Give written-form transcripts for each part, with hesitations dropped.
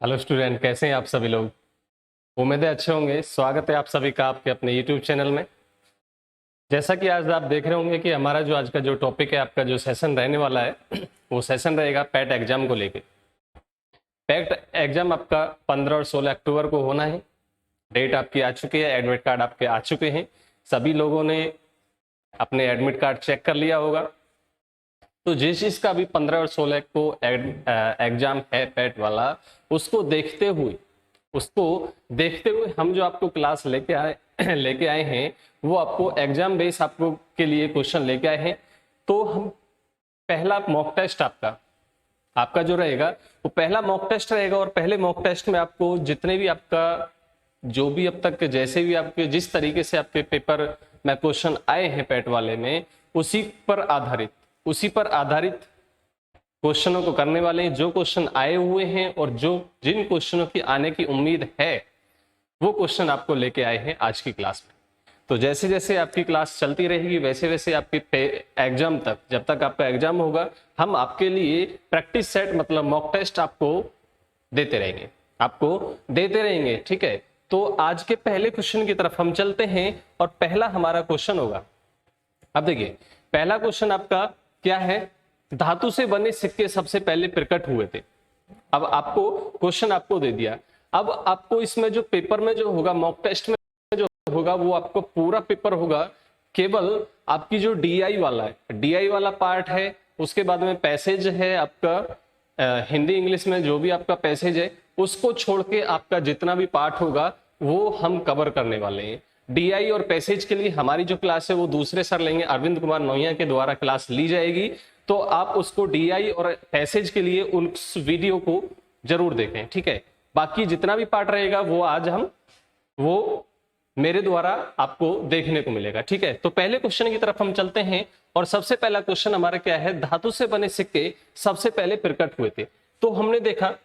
Hello student, कैसे हैं आप सभी लोग। उम्मीद है अच्छे होंगे। स्वागत है आप सभी का आपके अपने यूट्यूब चैनल में। जैसा कि आज आप देख रहे होंगे कि हमारा जो आज का जो टॉपिक है, आपका जो सेशन रहने वाला है वो सेशन रहेगा पैट एग्जाम को लेके। पैट एग्जाम आपका 15 और 16 अक्टूबर को होना है। डेट आपकी आ चुकी है, एडमिट कार्ड आपके आ चुके हैं। सभी लोगों ने अपने एडमिट कार्ड चेक कर लिया होगा। तो जिस चीज का भी 15 और 16 को एग्जाम है पैट वाला, उसको देखते हुए हम जो आपको क्लास लेके आए हैं, वो आपको एग्जाम बेस आपको के लिए क्वेश्चन लेके आए हैं। तो हम पहला मॉक टेस्ट आपका जो रहेगा वो पहला मॉक टेस्ट रहेगा। और पहले मॉक टेस्ट में आपको जितने भी आपका जो भी अब तक जैसे भी आपके जिस तरीके से आपके पेपर में क्वेश्चन आए हैं पैट वाले में, उसी पर आधारित क्वेश्चनों को करने वाले हैं। जो क्वेश्चन आए हुए हैं और जिन क्वेश्चनों की आने की उम्मीद है, वो क्वेश्चन आपको लेके आए हैं आज की क्लास में। तो जैसे जैसे आपकी क्लास चलती रहेगी, वैसे वैसे आपके एग्जाम तक, जब तक आपका एग्जाम होगा, हम आपके लिए प्रैक्टिस सेट मतलब मॉक टेस्ट आपको देते रहेंगे। ठीक है, तो आज के पहले क्वेश्चन की तरफ हम चलते हैं और पहला हमारा क्वेश्चन होगा। अब देखिए, पहला क्वेश्चन आपका क्या है। धातु से बने सिक्के सबसे पहले प्रकट हुए थे। अब आपको क्वेश्चन आपको दे दिया। अब आपको इसमें जो पेपर में जो होगा, मॉक टेस्ट में जो होगा, वो आपको पूरा पेपर होगा। केवल आपकी जो डीआई वाला पार्ट है, उसके बाद में पैसेज है आपका हिंदी इंग्लिश में जो भी आपका पैसेज है, उसको छोड़ के आपका जितना भी पार्ट होगा वो हम कवर करने वाले हैं। डीआई और पैसेज के लिए हमारी जो क्लास है वो दूसरे सर लेंगे, अरविंद कुमार नोहिया के द्वारा क्लास ली जाएगी। तो आप उसको डीआई और पैसेज के लिए उस वीडियो को जरूर देखें। ठीक है, बाकी जितना भी पार्ट रहेगा वो मेरे द्वारा आपको देखने को मिलेगा। ठीक है, तो पहले क्वेश्चन की तरफ हम चलते हैं। और सबसे पहला क्वेश्चन हमारा क्या है, धातु से बने सिक्के सबसे पहले प्रकट हुए थे। तो हमने देखा,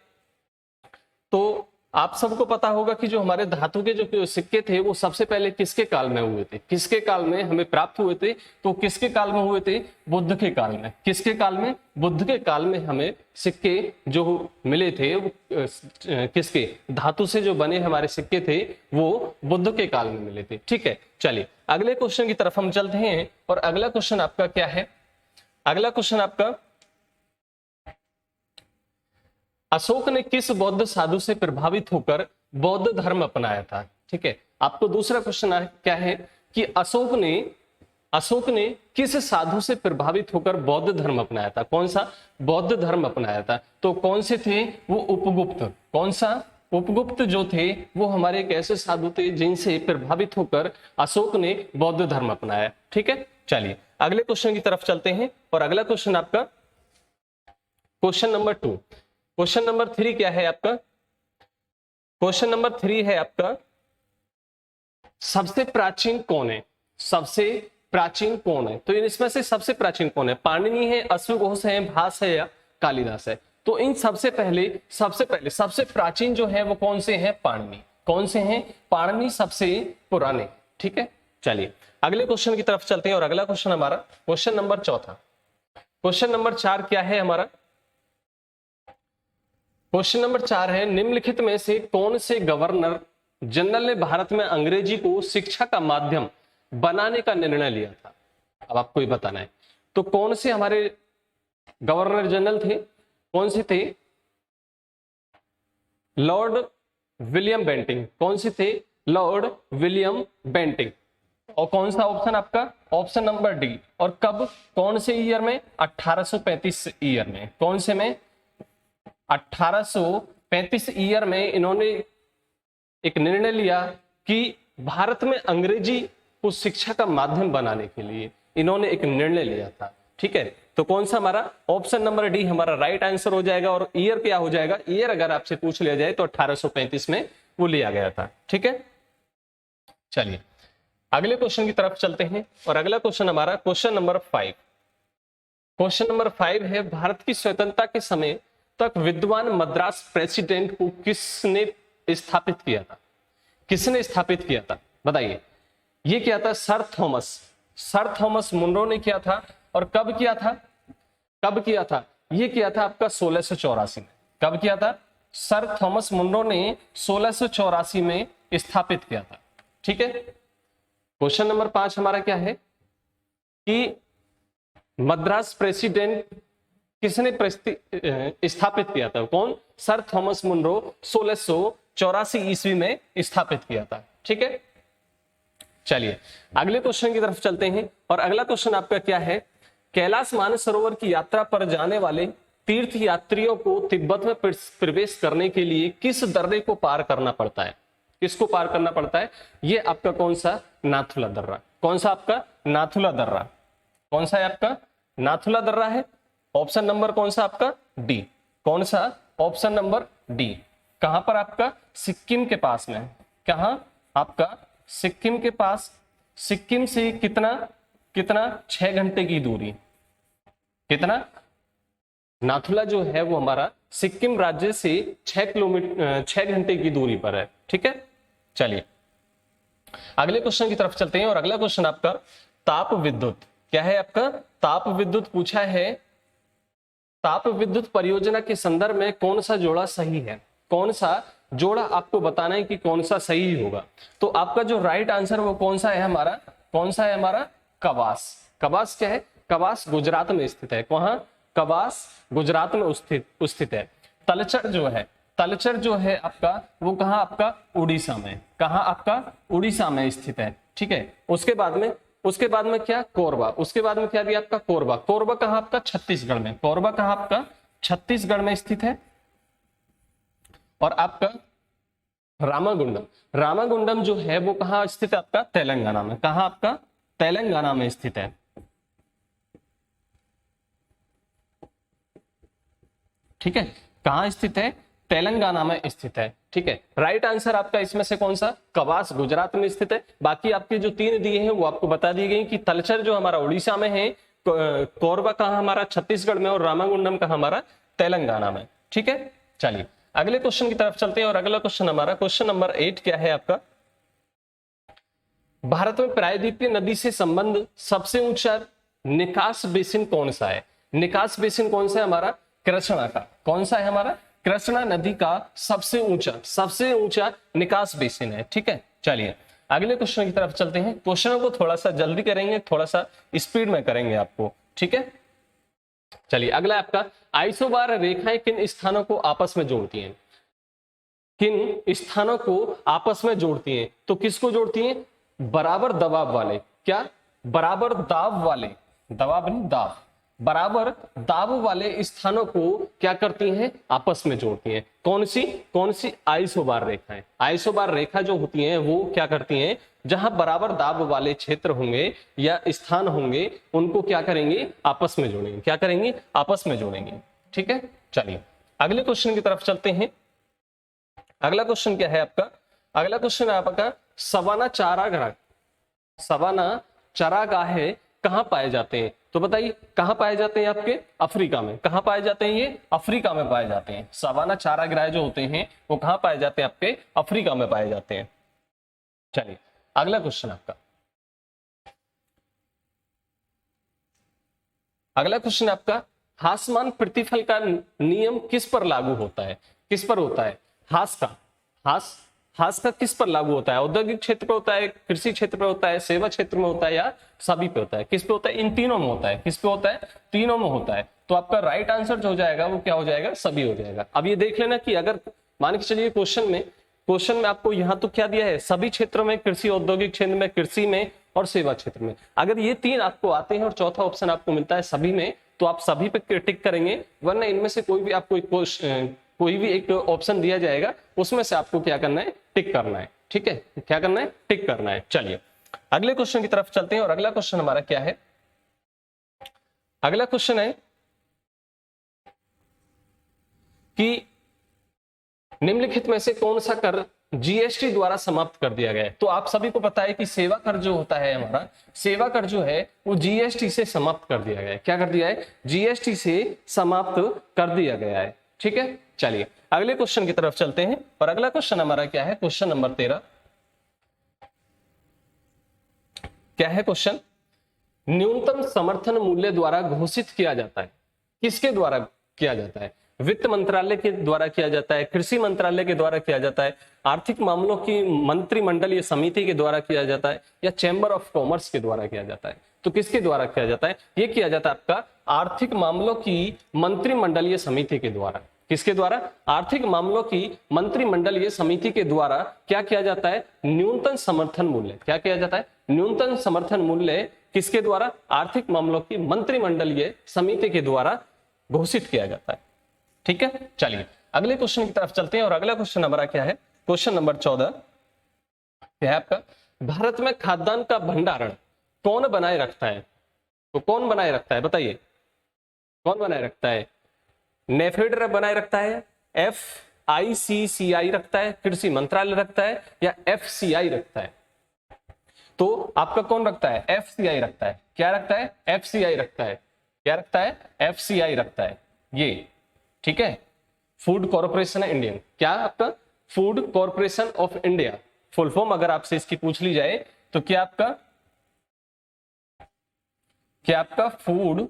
तो आप सबको पता होगा कि जो हमारे धातु के जो सिक्के थे वो सबसे पहले किसके काल में हुए थे, किसके काल में हमें प्राप्त हुए थे। तो किसके काल में हुए थे, बुद्ध के काल में। किसके काल में, बुद्ध के काल में हमें सिक्के जो मिले थे, वो किसके, धातु से जो बने हमारे सिक्के थे वो बुद्ध के काल में मिले थे। ठीक है, चलिए अगले क्वेश्चन की तरफ हम चलते हैं। और अगला क्वेश्चन आपका क्या है, अगला क्वेश्चन आपका, अशोक ने किस बौद्ध साधु से प्रभावित होकर बौद्ध धर्म अपनाया था। ठीक है, आपको दूसरा क्वेश्चन क्या है कि अशोक ने किस साधु से प्रभावित होकर बौद्ध धर्म अपनाया था। कौन सा बौद्ध धर्म अपनाया था, तो कौन से थे वो, उपगुप्त। कौन सा, उपगुप्त जो थे वो हमारे एक ऐसे साधु थे जिनसे प्रभावित होकर अशोक ने बौद्ध धर्म अपनाया। ठीक है, चलिए अगले क्वेश्चन की तरफ चलते हैं। और अगला क्वेश्चन आपका क्वेश्चन नंबर 2। क्वेश्चन नंबर 3 क्या है आपका, क्वेश्चन नंबर 3 है आपका, सबसे प्राचीन कौन है, सबसे प्राचीन कौन है। तो इसमें से सबसे प्राचीन कौन है, पाणिनि है, अश्वघोष है, भास है या कालिदास है। तो इन सबसे पहले सबसे प्राचीन जो है वो कौन से हैं, पाणिनि। कौन से हैं, पाणिनि सबसे पुराने। ठीक है, चलिए अगले क्वेश्चन की तरफ चलते हैं। और अगला क्वेश्चन हमारा क्वेश्चन नंबर 4। क्वेश्चन नंबर 4 क्या है हमारा, क्वेश्चन नंबर 4 है, निम्नलिखित में से कौन से गवर्नर जनरल ने भारत में अंग्रेजी को शिक्षा का माध्यम बनाने का निर्णय लिया था। अब आपको ये बताना है, तो कौन से हमारे गवर्नर जनरल थे, कौन से थे, लॉर्ड विलियम बेंटिंग। कौन से थे, लॉर्ड विलियम बेंटिंग। और कौन सा ऑप्शन आपका, ऑप्शन नंबर डी। और कब, कौन से ईयर में, 1835 ईयर में। कौन से में, 1835 ईयर में इन्होंने एक निर्णय लिया कि भारत में अंग्रेजी को शिक्षा का माध्यम बनाने के लिए इन्होंने एक निर्णय लिया था। ठीक है, तो कौन सा हमारा, ऑप्शन नंबर डी हमारा राइट आंसर हो जाएगा। और ईयर क्या हो जाएगा, ईयर अगर आपसे पूछ लिया जाए तो 1835 में वो लिया गया था। ठीक है, चलिए अगले क्वेश्चन की तरफ चलते हैं। और अगला क्वेश्चन हमारा क्वेश्चन नंबर 5। क्वेश्चन नंबर 5 है, भारत की स्वतंत्रता के समय तक विद्वान मद्रास प्रेसिडेंट को किसने स्थापित किया था, किसने स्थापित किया था, बताइए। ये क्या था, सर थॉमस मुनरो ने किया था। और कब किया था, ये किया था आपका 1684 में। कब किया था, सर थॉमस मुनरो ने 1684 में स्थापित किया था। ठीक है। क्वेश्चन नंबर 5 हमारा क्या है कि मद्रास प्रेसिडेंट किसने स्थापित किया था? कौन? सर थॉमस मुनरो 1684 ईस्वी में स्थापित किया था। ठीक है। चलिए अगले क्वेश्चन की तरफ चलते हैं और अगला क्वेश्चन आपका क्या है? कैलाश मानसरोवर की यात्रा पर जाने वाले तीर्थ यात्रियों को तिब्बत में प्रवेश करने के लिए किस दर्रे को पार करना पड़ता है? किसको पार करना पड़ता है? ये आपका कौन सा? नाथुला दर्रा। कौन सा आपका? नाथुला दर्रा। कौन सा है आपका? नाथुला दर्रा है। ऑप्शन नंबर कौन सा आपका? डी। कौन सा? Option number D. कहां पर आपका? सिक्किम के पास में। कहां आपका? सिक्किम के पास। सिक्किम से कितना 6 घंटे की दूरी। कितना? नाथुला जो है वो हमारा सिक्किम राज्य से 6 घंटे की दूरी पर है। ठीक है। चलिए अगले क्वेश्चन की तरफ चलते हैं और अगला क्वेश्चन आपका ताप विद्युत। क्या है आपका? ताप विद्युत पूछा है। ताप विद्युत परियोजना के संदर्भ में कौन सा जोड़ा सही है? कौन सा जोड़ा आपको बताना है कि कौन सा सही होगा। तो आपका जो राइट आंसर वो कौन सा है हमारा? कौन सा है हमारा? कवास। कवास क्या है? कवास गुजरात में स्थित है। कहां? कवास गुजरात में स्थित है। तलचर जो है आपका वो कहां? आपका उड़ीसा में। कहां आपका? उड़ीसा में स्थित है। ठीक है। उसके बाद में क्या? कोरबा। उसके बाद में क्या दिया आपका? कोरबा। कोरबा कहां आपका? छत्तीसगढ़ में। कोरबा कहां आपका? छत्तीसगढ़ में स्थित है। और आपका रामागुंडम जो है वो कहां स्थित है आपका? तेलंगाना में। कहां आपका? तेलंगाना में स्थित है। ठीक है। कहां स्थित है? तेलंगाना में स्थित है। ठीक है। राइट आंसर आपका इसमें से कौन सा? कवास गुजरात में स्थित है। बाकी आपके जो 3 दिए हैं वो आपको बता दी गई कि तलचर जो हमारा उड़ीसा में है, कोरबा कहां हमारा? छत्तीसगढ़ में, और रामागुंडम कहां हमारा? तेलंगाना में। ठीक है। चलिए अगले क्वेश्चन की तरफ चलते हैं और अगला क्वेश्चन हमारा क्वेश्चन नंबर 8 क्या है आपका? भारत में प्रायद्वीपीय नदी से संबंध सबसे ऊंचा निकास बेसिन कौन सा है? निकास बेसिन कौन सा है हमारा? कृष्णा का। कौन सा है हमारा? कृष्णा नदी का सबसे ऊंचा निकास बेसिन है। ठीक है। चलिए अगले क्वेश्चन की तरफ चलते हैं। क्वेश्चनों को थोड़ा सा जल्दी करेंगे, थोड़ा सा स्पीड में करेंगे आपको। ठीक है। चलिए अगला आपका आइसोबार रेखाएं किन स्थानों को आपस में जोड़ती हैं? किन स्थानों को आपस में जोड़ती हैं? तो किसको जोड़ती हैं? बराबर दबाव वाले। क्या? बराबर दाब वाले, दबाव नहीं दाब, बराबर दाब वाले स्थानों को क्या करती हैं? आपस में जोड़ती हैं। कौन सी? आइसोबार रेखाएं। आइसोबार रेखा जो होती हैं वो क्या करती हैं? जहां बराबर दाब वाले क्षेत्र होंगे या स्थान होंगे उनको क्या करेंगे? आपस में जोड़ेंगे। क्या करेंगे? आपस में जोड़ेंगे। ठीक है। चलिए अगले क्वेश्चन की तरफ चलते हैं। अगला क्वेश्चन क्या है आपका? अगला क्वेश्चन है आपका सवाना चारागाह कहां पाए जाते हैं? तो बताइए कहां पाए जाते हैं? आपके अफ्रीका में। कहां पाए जाते हैं? ये अफ्रीका में पाए जाते हैं। सवाना चारागाह जो होते हैं वो कहां पाए जाते हैं? आपके अफ्रीका में पाए जाते हैं। चलिए अगला क्वेश्चन आपका, अगला क्वेश्चन आपका हासमान प्रतिफल का नियम किस पर लागू होता है? किस पर होता है? हास का किस पर लागू होता है? औद्योगिक क्षेत्र पे होता है, कृषि क्षेत्र पे होता है, सेवा क्षेत्र में होता है, या सभी पे होता है? किस पे होता है? इन तीनों में होता है। किस पे होता है? तीनों में होता है। तो आपका राइट आंसर जो हो जाएगा वो क्या हो जाएगा? सभी हो जाएगा। अब ये देख लेना कि अगर मान के चलिए क्वेश्चन में आपको यहाँ तो क्या दिया है? सभी क्षेत्रों में, कृषि, औद्योगिक क्षेत्र में, कृषि में और सेवा क्षेत्र में। अगर ये 3 आपको आते हैं और चौथा ऑप्शन आपको मिलता है सभी में, तो आप सभी पे टिक करेंगे, वरना इनमें से कोई भी आपको कोई भी एक ऑप्शन दिया जाएगा उसमें से आपको क्या करना है? टिक करना है। ठीक है। क्या करना है? टिक करना है। चलिए अगले क्वेश्चन की तरफ चलते हैं और अगला क्वेश्चन हमारा क्या है? अगला क्वेश्चन है कि निम्नलिखित में से कौन सा कर जीएसटी द्वारा समाप्त कर दिया गया है? तो आप सभी को पता है कि सेवा कर जो होता है हमारा, सेवा कर जो है वो जीएसटी से समाप्त कर दिया गया है। क्या कर दिया है? जीएसटी से समाप्त कर दिया गया है। ठीक है। चलिए अगले क्वेश्चन की तरफ चलते हैं और अगला क्वेश्चन हमारा क्या है? क्वेश्चन नंबर 13 क्या है? क्वेश्चन न्यूनतम समर्थन मूल्य द्वारा घोषित किया जाता है। किसके द्वारा किया जाता है? वित्त मंत्रालय के द्वारा किया जाता है, कृषि मंत्रालय के द्वारा किया जाता है, आर्थिक मामलों की मंत्रिमंडलीय समिति के द्वारा किया जाता है, या चैम्बर ऑफ कॉमर्स के द्वारा किया जाता है? तो किसके द्वारा किया जाता है? ये किया जाता है आपका आर्थिक मामलों की मंत्रिमंडलीय समिति के द्वारा। किसके द्वारा? आर्थिक मामलों की मंत्रिमंडलीय समिति के द्वारा क्या किया जाता है? न्यूनतम समर्थन मूल्य। क्या किया जाता है? न्यूनतम समर्थन मूल्य किसके द्वारा? आर्थिक मामलों की मंत्रिमंडलीय समिति के द्वारा घोषित किया जाता है। ठीक है, चलिए अगले क्वेश्चन की तरफ चलते हैं। और अगला क्वेश्चन हमारा क्या है? क्वेश्चन नंबर 14 क्या है आपका? भारत में खाद्यान्न का भंडारण कौन बनाए रखता है? तो कौन बनाए रखता है बताइए? कौन बनाए रखता है? नेफेड बनाए रखता है, FICCI रखता है, कृषि मंत्रालय रखता है, या FCI रखता है? तो आपका कौन रखता है? FCI रखता है। क्या रखता है? FCI रखता है। क्या रखता है? FCI रखता है ये। ठीक है, फूड कॉर्पोरेशन इंडियन। क्या आपका? Food corporation of India. Full form अगर आपसे इसकी पूछ ली जाए तो क्या आपका फूड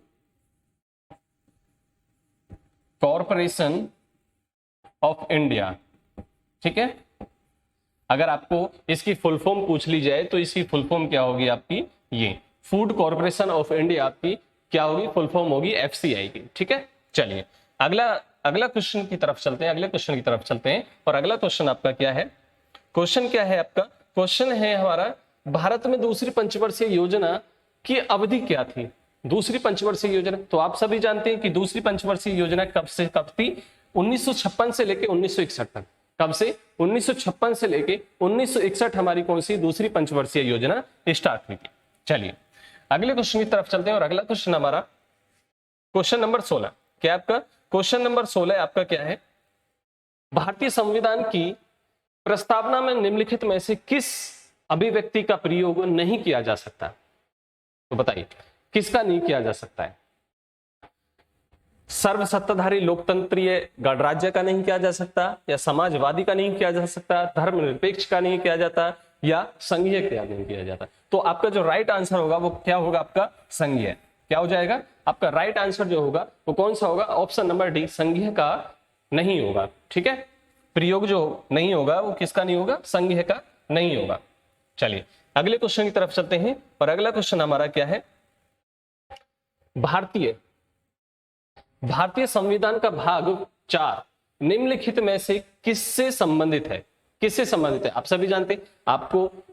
कॉर्पोरेशन ऑफ इंडिया। ठीक है, अगर आपको इसकी फुल फॉर्म पूछ ली जाए तो इसकी फुल फॉर्म क्या होगी आपकी? ये फूड कॉर्पोरेशन ऑफ इंडिया आपकी क्या होगी? फुल फॉर्म होगी FCI की। ठीक है, चलिए अगला क्वेश्चन की तरफ चलते हैं। अगले क्वेश्चन की तरफ चलते हैं और अगला क्वेश्चन आपका क्या है? क्वेश्चन क्या है आपका? क्वेश्चन है हमारा, भारत में दूसरी पंचवर्षीय योजना की अवधि क्या थी? दूसरी पंचवर्षीय योजना, तो आप सभी जानते हैं कि दूसरी पंचवर्षीय योजना कब से कब थी? 1956 से लेके 1961 तक। कब से? 1956 से लेके 1961 हमारी कौन सी दूसरी पंचवर्षीय योजना स्टार्ट हुई थी। चलिए अगले क्वेश्चन की तरफ चलते हैं और अगला क्वेश्चन हमारा क्वेश्चन नंबर 16 क्या आपका? क्वेश्चन नंबर 16 आपका क्या है? भारतीय संविधान की प्रस्तावना में निम्नलिखित में से किस अभिव्यक्ति का प्रयोग नहीं किया जा सकता? तो बताइए किसका नहीं किया जा सकता है? सर्वसत्ताधारी लोकतंत्रीय गणराज्य का नहीं किया जा सकता, या समाजवादी का नहीं किया जा सकता, धर्मनिरपेक्ष का नहीं किया जाता, या संघीय का नहीं किया जाता? तो आपका जो राइट आंसर होगा वो क्या होगा आपका? संघीय। क्या हो जाएगा आपका राइट आंसर जो होगा वो कौन सा होगा? ऑप्शन नंबर डी, संघीय का नहीं होगा। ठीक है, प्रयोग जो नहीं होगा वो किसका नहीं होगा? संघीय का नहीं होगा। चलिए अगले क्वेश्चन की तरफ चलते हैं और अगला क्वेश्चन हमारा क्या है? भारतीय संविधान का भाग 4 निम्नलिखित में से किससे संबंधित है? किससे संबंधित है? आप सभी जानते हैं,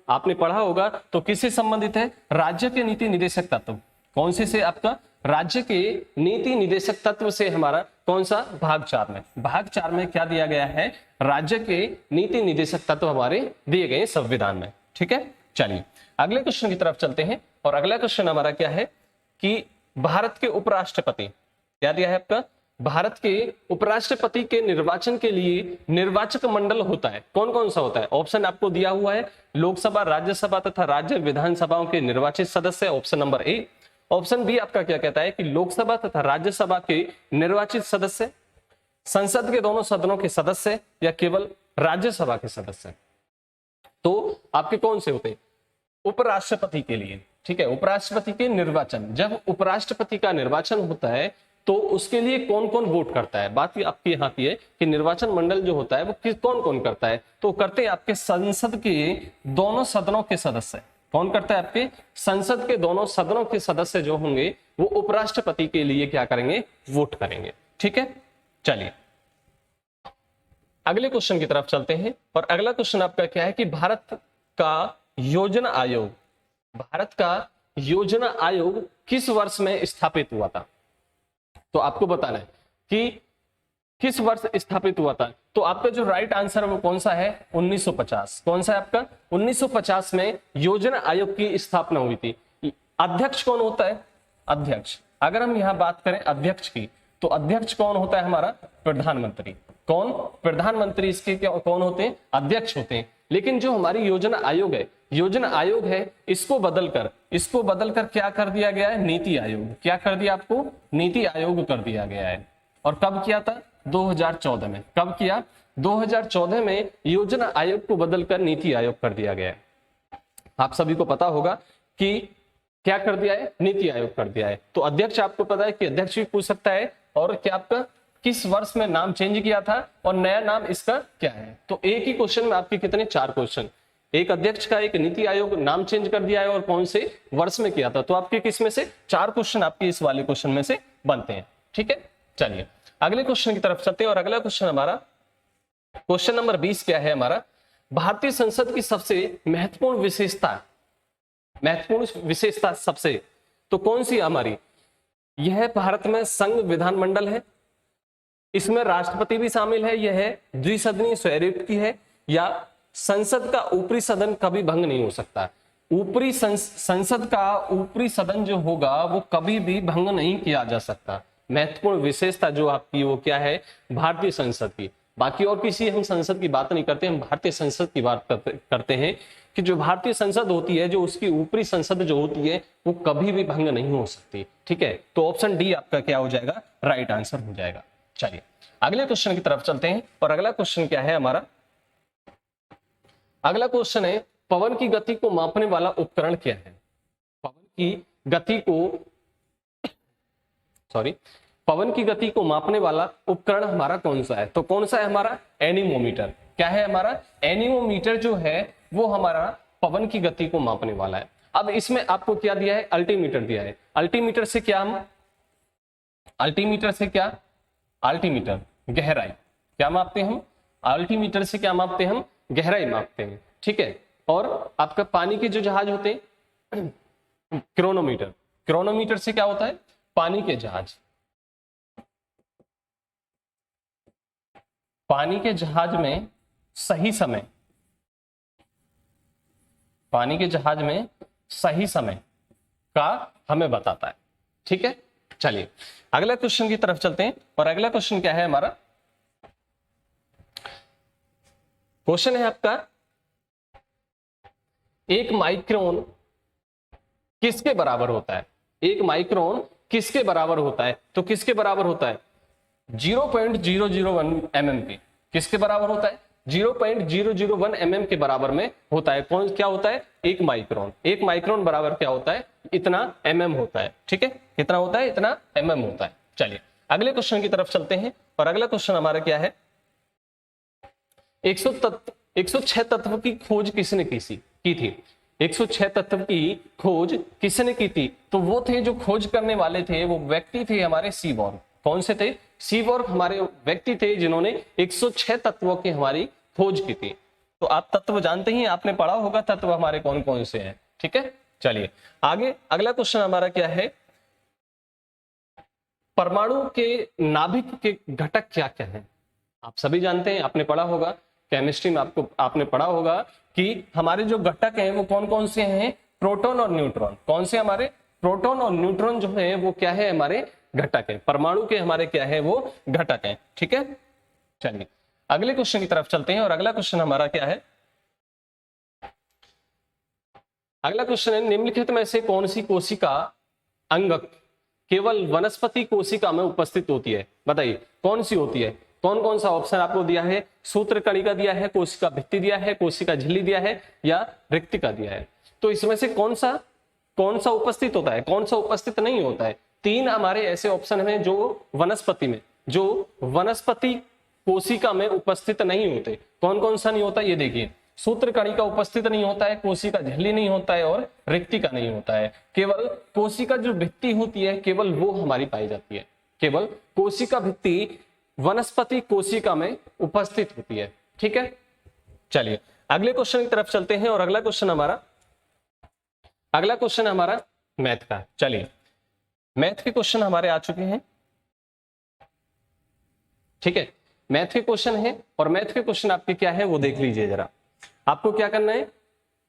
आपने पढ़ा होगा, तो किससे संबंधित है? राज्य के नीति निदेशक तत्व। कौन से आपका? राज्य के नीति निदेशक तत्व से हमारा कौन सा? भाग 4 में। भाग 4 में क्या दिया गया है? राज्य के नीति निदेशक तत्व हमारे दिए गए संविधान में। ठीक है, चलिए अगले क्वेश्चन की तरफ चलते हैं और अगला क्वेश्चन हमारा क्या है कि भारत के उपराष्ट्रपति, क्या दिया है आपका? भारत के उपराष्ट्रपति के निर्वाचन के लिए निर्वाचक मंडल होता है। कौन कौन सा होता है? ऑप्शन आपको दिया हुआ है, लोकसभा, राज्यसभा तथा राज्य विधानसभाओं के निर्वाचित सदस्य, option number A. Option B आपका क्या कहता है कि लोकसभा तथा राज्यसभा के निर्वाचित सदस्य, संसद के दोनों सदनों के सदस्य, या केवल राज्यसभा के सदस्य? तो आपके कौन से होते हैं? उपराष्ट्रपति के लिए। ठीक है, उपराष्ट्रपति के निर्वाचन, जब उपराष्ट्रपति का निर्वाचन होता है तो उसके लिए कौन कौन वोट करता है? बात आपकी यहाँ की है कि निर्वाचन मंडल जो होता है वो कौन कौन करता है? तो करते हैं आपके संसद के दोनों सदनों के सदस्य। कौन करता है? आपके संसद के दोनों सदनों के सदस्य जो होंगे वो उपराष्ट्रपति के लिए क्या करेंगे? वोट करेंगे। ठीक है, चलिए अगले क्वेश्चन की तरफ चलते हैं और अगला क्वेश्चन आपका क्या है कि भारत का योजना आयोग किस वर्ष में स्थापित हुआ था? तो आपको बताना है कि किस वर्ष स्थापित हुआ था। तो आपका जो राइट आंसर है वो कौन सा है? 1950। कौन सा है आपका? 1950 में योजना आयोग की स्थापना हुई थी। अध्यक्ष कौन होता है? अध्यक्ष, अगर हम यहाँ बात करें अध्यक्ष की, तो अध्यक्ष कौन होता है हमारा? प्रधानमंत्री। कौन? प्रधानमंत्री इसके कौन होते हैं? अध्यक्ष होते हैं। लेकिन जो हमारी योजना आयोग है इसको बदलकर क्या कर दिया गया है? नीति आयोग। क्या कर दिया आपको? नीति आयोग कर दिया गया है। और कब किया था? 2014 में। कब किया? 2014 में योजना आयोग को बदलकर नीति आयोग कर दिया गया है। आप सभी को पता होगा कि क्या कर दिया है? नीति आयोग कर दिया है। तो अध्यक्ष आपको पता है कि अध्यक्ष भी पूछ सकता है, और क्या आपका किस वर्ष में नाम चेंज किया था और नया नाम इसका क्या है। तो एक ही क्वेश्चन में आपके कितने 4 क्वेश्चन, एक अध्यक्ष का एक नीति आयोग नाम चेंज कर दिया है और कौन से वर्ष में किया था। तो आपके किस में से 4 क्वेश्चन आपके इस वाले क्वेश्चन में से बनते हैं। ठीक है, चलिए अगले क्वेश्चन की तरफ चलते हैं और अगला क्वेश्चन हमारा क्वेश्चन नंबर 20 क्या है हमारा, भारतीय संसद की सबसे महत्वपूर्ण विशेषता सबसे तो कौन सी हमारी, यह भारत में संघ विधानमंडल है, इसमें राष्ट्रपति भी शामिल है, यह द्विसदनीय स्वरूप की है, या संसद का ऊपरी सदन कभी भंग नहीं हो सकता। ऊपरी संसद का ऊपरी सदन जो होगा वो कभी भी भंग नहीं किया जा सकता। महत्वपूर्ण विशेषता जो आपकी वो क्या है, भारतीय संसद की। बाकी और किसी हम संसद की बात नहीं करते, हम भारतीय संसद की बात करते हैं कि जो भारतीय संसद होती है, जो उसकी ऊपरी संसद जो होती है वो कभी भी भंग नहीं हो सकती। ठीक है, तो ऑप्शन डी आपका क्या हो जाएगा, राइट आंसर हो जाएगा। चलिए अगले क्वेश्चन की तरफ चलते हैं और अगला क्वेश्चन क्या है हमारा, अगला क्वेश्चन है पवन की गति को मापने वाला उपकरण क्या है। पवन की गति को मापने वाला उपकरण हमारा कौन सा है। तो कौन सा है हमारा, एनीमोमीटर। क्या है हमारा, एनीमोमीटर जो है वो हमारा पवन की गति को मापने वाला है। अब इसमें आपको क्या दिया है, अल्टीमीटर दिया है। अल्टीमीटर से क्या अल्टीमीटर गहराई क्या मापते हैं हम, अल्टीमीटर से क्या मापते हैं हम, गहराई मापते हैं। ठीक है, और आपका पानी के जो जहाज होते हैं क्रोनोमीटर से क्या होता है, पानी के जहाज में सही समय का हमें बताता है। ठीक है, चलिए अगला क्वेश्चन की तरफ चलते हैं और अगला क्वेश्चन क्या है हमारा, क्वेश्चन है आपका एक माइक्रोन किसके बराबर होता है। एक माइक्रोन किसके बराबर होता है, तो किसके बराबर होता है, 0.001 mm के। किसके बराबर होता है, 0.001 mm के बराबर में होता है। कौन क्या होता है, एक माइक्रोन बराबर क्या होता है, इतना mm होता है। ठीक है, कितना होता है, इतना mm होता है। चलिए अगले क्वेश्चन की तरफ चलते हैं और अगला क्वेश्चन हमारा क्या है, 106 तत्व की खोज किसने की थी। 106 तत्व की खोज किसने की थी, तो वो थे जो खोज करने वाले थे, वो व्यक्ति थे हमारे सीबॉर्न। कौन से थे, सीबॉर्न हमारे व्यक्ति थे जिन्होंने 106 तत्वों की हमारी खोज की थी। तो आप तत्व जानते ही, आपने पढ़ा होगा तत्व हमारे कौन कौन से हैं। ठीक है, चलिए आगे अगला क्वेश्चन हमारा क्या है, परमाणु के नाभिक के घटक क्या क्या हैं। आप सभी जानते हैं, आपने पढ़ा होगा केमिस्ट्री में, आपने पढ़ा होगा कि हमारे जो घटक हैं वो कौन कौन से हैं, प्रोटॉन और न्यूट्रॉन। कौन से हमारे, प्रोटॉन और न्यूट्रॉन जो है वो क्या है, हमारे घटक है। परमाणु के हमारे क्या है, वो घटक है। ठीक है, चलिए अगले क्वेश्चन की तरफ चलते हैं और अगला क्वेश्चन हमारा क्या है, अगला क्वेश्चन है निम्नलिखित में से कौन सी कोशिका अंगक केवल वनस्पति कोशिका में उपस्थित होती है। बताइए कौन सी होती है। कौन कौन सा ऑप्शन आपको दिया है, सूत्रकणिका दिया है, कोशिका भित्ति दिया है, कोशिका झिल्ली दिया है, या रिक्तिका दिया है। तो इसमें से कौन सा उपस्थित होता है, कौन सा उपस्थित नहीं होता है। 3 हमारे ऐसे ऑप्शन हैं जो वनस्पति कोशिका में उपस्थित नहीं होते। कौन कौन सा नहीं होता, ये देखिए, सूत्रकणिका उपस्थित नहीं होता है, कोशिका झिल्ली नहीं होता है, और रिक्तिका नहीं होता है। केवल कोशिका जो भित्ति होती है केवल वो हमारी पाई जाती है। केवल कोशिका भित्ति वनस्पति कोशिका में उपस्थित होती है। ठीक है, चलिए अगले क्वेश्चन की तरफ चलते हैं और अगला क्वेश्चन हमारा मैथ का। चलिए मैथ के क्वेश्चन हमारे आ चुके हैं। ठीक है, मैथ के क्वेश्चन है और मैथ के क्वेश्चन आपके क्या है वो देख लीजिए जरा। आपको क्या करना है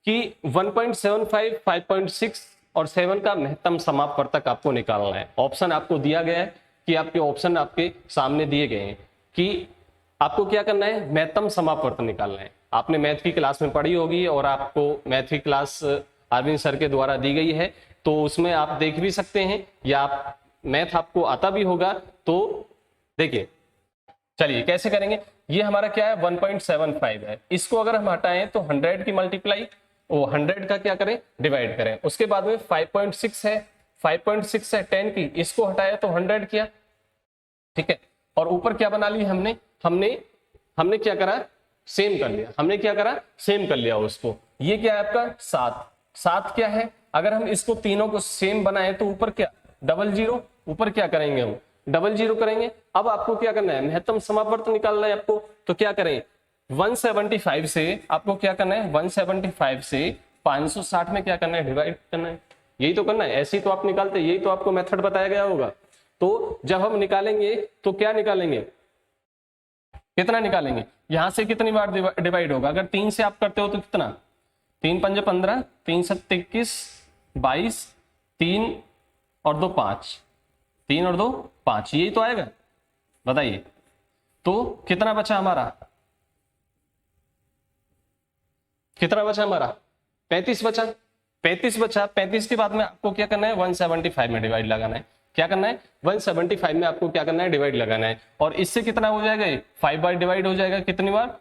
कि 1.75, 5.6 और 7 का महत्तम समापवर्तक आपको निकालना है। ऑप्शन आपको दिया गया है कि आपके ऑप्शन आपके सामने दिए गए हैं कि आपको क्या करना है, महत्तम समापवर्तक निकालना है। आपने मैथ की क्लास में पढ़ी होगी और आपको मैथ की क्लास अरविंद सर के द्वारा दी गई है, तो उसमें आप देख भी सकते हैं, या आप मैथ आपको आता भी होगा। तो देखिए चलिए कैसे करेंगे, ये हमारा क्या है 1.75 है। इसको अगर हम हटाएं तो 100 की मल्टीप्लाई, वो 100 का क्या करें, डिवाइड करें। उसके बाद में 5.6 है, 5.6 है 10 की, इसको हटाया तो 100 किया। ठीक है, और ऊपर क्या बना लिया हमने हमने हमने क्या करा, सेम कर लिया। हमने क्या करा, सेम कर लिया उसको। ये क्या है आपका 7, 7 क्या है, अगर हम इसको तीनों को सेम बनाए तो ऊपर क्या डबल जीरो, ऊपर क्या करेंगे हम डबल जीरो करेंगे। अब आपको क्या करना है, महत्तम समावर्त निकालना है आपको, तो क्या करें 175 से आपको क्या करना है, 175 से 560 में क्या करना है, डिवाइड करना है। यही तो करना है, ऐसे ही तो आप निकालते, यही तो आपको मेथड बताया गया होगा। तो जब हम निकालेंगे तो क्या निकालेंगे, कितना निकालेंगे, यहां से कितनी बार डिवाइड होगा। अगर 3 से आप करते हो तो कितना, 3 पंजे 15, 3 सत्ते 21, 22, 3 और 2 5, 3 और 2 5, यही तो आएगा। बताइए तो कितना बचा हमारा, कितना बचा हमारा 35 बचा, 35 बचा। 35 के बाद में आपको क्या करना है, 175 में डिवाइड लगाना है। क्या करना है, 175 में आपको क्या करना है, डिवाइड लगाना है। और इससे कितना हो जाएगा, 5 बार डिवाइड हो जाएगा, कितनी बार,